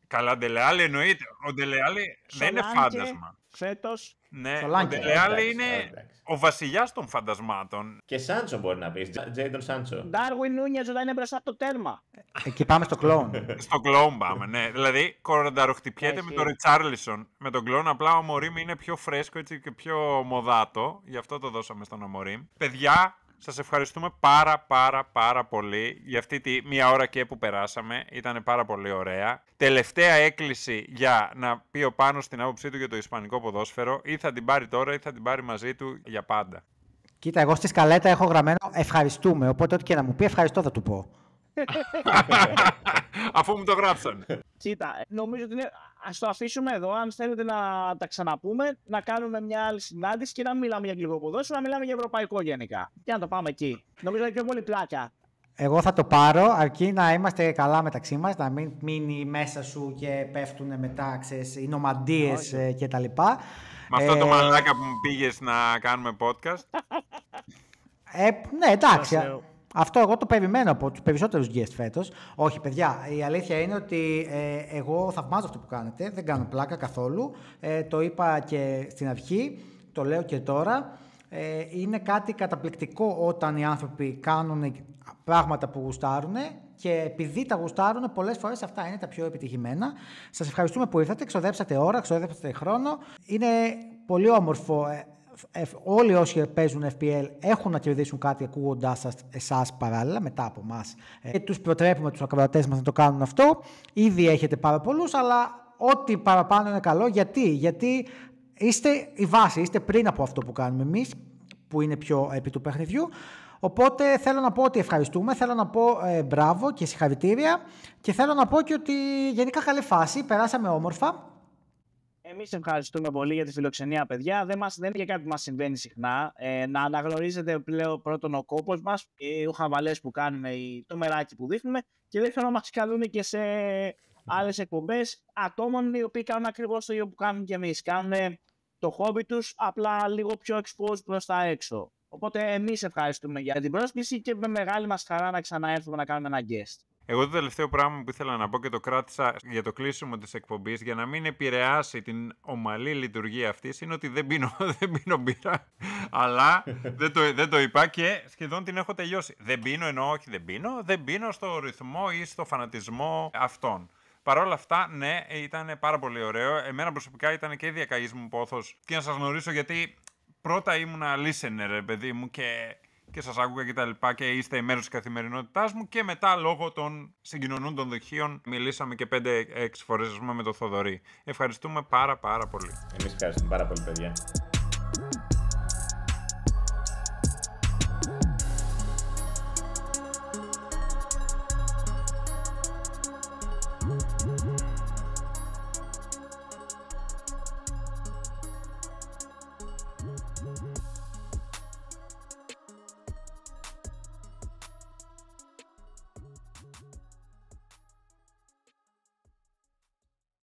Καλά, Ντελεάλη εννοείται. Ο Ντελεάλη δεν είναι φάντασμα. Φέτος. Ναι, ο Ντελεάλη είναι ο βασιλιάς των φαντασμάτων. Και Σάντσο μπορεί να πεις, Τζέιντον Σάντσο. Ντάρουιν Νούνιες όταν είναι μπροστά από το τέρμα. Εκεί πάμε στο κλόουν. Στο κλόουν πάμε, ναι. Δηλαδή, κορονταροχτυπιέται με τον Ριτσάρλισον. Με τον κλόουν απλά ο Αμορίμ είναι πιο φρέσκο έτσι, και πιο μοδάτο. Γι' αυτό το δώσαμε στον Αμορίμ. Παιδιά, σας ευχαριστούμε πάρα πολύ για αυτή τη μία ώρα και που περάσαμε. Ήταν πάρα πολύ ωραία. Τελευταία έκκληση για να πει ο Πάνος στην άποψή του για το ισπανικό ποδόσφαιρο. Ή θα την πάρει τώρα ή θα την πάρει μαζί του για πάντα. Κοίτα, εγώ στη σκαλέτα έχω γραμμένο ευχαριστούμε. Οπότε ό,τι και να μου πει ευχαριστώ θα του πω. Αφού μου το γράψαν. Κοίτα, νομίζω ότι ας το αφήσουμε εδώ. Αν θέλετε να τα ξαναπούμε, να κάνουμε μια άλλη συνάντηση και να μιλάμε για αγγλικό ποδόσφαιρο, να μιλάμε για ευρωπαϊκό γενικά. Και να το πάμε εκεί. Νομίζω ότι είναι πιο πολύ πλάκια. Εγώ θα το πάρω, αρκεί να είμαστε καλά μεταξύ μας, να μην μείνει μέσα σου και πέφτουν μετά, ξέρεις, οι νομαντίες κτλ. Με αυτό το μαλάκα που μου πήγες να κάνουμε podcast. Ναι, εντάξει. Αυτό εγώ το περιμένω από τους περισσότερους guest φέτος. Όχι, παιδιά, η αλήθεια είναι ότι εγώ θαυμάζω αυτό που κάνετε. Δεν κάνω πλάκα καθόλου. Το είπα και στην αρχή, το λέω και τώρα. Είναι κάτι καταπληκτικό όταν οι άνθρωποι κάνουν πράγματα που γουστάρουν και επειδή τα γουστάρουν, πολλές φορές αυτά είναι τα πιο επιτυχημένα. Σας ευχαριστούμε που ήρθατε, ξοδέψατε ώρα, ξοδέψατε χρόνο. Είναι πολύ όμορφο. Όλοι όσοι παίζουν FPL έχουν να κερδίσουν κάτι ακούγοντάς εσάς παράλληλα μετά από εμάς. Και τους προτρέπουμε τους ακροατές μας να το κάνουν αυτό. Ήδη έχετε πάρα πολλούς, αλλά ό,τι παραπάνω είναι καλό. Γιατί είστε η βάση, είστε πριν από αυτό που κάνουμε εμείς, που είναι πιο επί του παιχνιδιού. Οπότε θέλω να πω ότι ευχαριστούμε, θέλω να πω μπράβο και συγχαρητήρια και θέλω να πω και ότι γενικά καλή φάση, περάσαμε όμορφα. Εμείς ευχαριστούμε πολύ για τη φιλοξενία, παιδιά. Δεν είναι και κάτι που μας συμβαίνει συχνά. Να αναγνωρίζετε πλέον πρώτον ο κόπος μας, οι χαβαλές που κάνουμε, το μεράκι που δείχνουμε και δεύτερον να μας καλούν και σε άλλες εκπομπές ατόμων οι οποίοι κάνουν ακριβώς το ίδιο που κάνουν και εμείς. Κάνουν το χόμπι τους απλά λίγο πιο exposed προς τα έξω. Οπότε εμείς ευχαριστούμε για την πρόσκληση και με μεγάλη μας χαρά να ξαναέρθουμε να κάνουμε ένα guest. Εγώ το τελευταίο πράγμα που ήθελα να πω και το κράτησα για το κλείσιμο της εκπομπής για να μην επηρεάσει την ομαλή λειτουργία αυτής είναι ότι δεν πίνω μπύρα, αλλά δεν το είπα και σχεδόν την έχω τελειώσει. Δεν πίνω ενώ όχι δεν πίνω στο ρυθμό ή στο φανατισμό αυτών. Παρ' όλα αυτά, ναι, ήταν πάρα πολύ ωραίο. Εμένα προσωπικά ήταν και η διακαής μου πόθος και να σας γνωρίσω γιατί πρώτα ήμουνα listener, παιδί μου, και σας άκουγα και τα λοιπά και είστε μέρος της καθημερινότητάς μου και μετά λόγω των συγκοινωνούντων δοχείων μιλήσαμε και 5-6 φορές με τον Θοδωρή. Ευχαριστούμε πάρα πολύ. Εμείς ευχαριστούμε πάρα πολύ, παιδιά.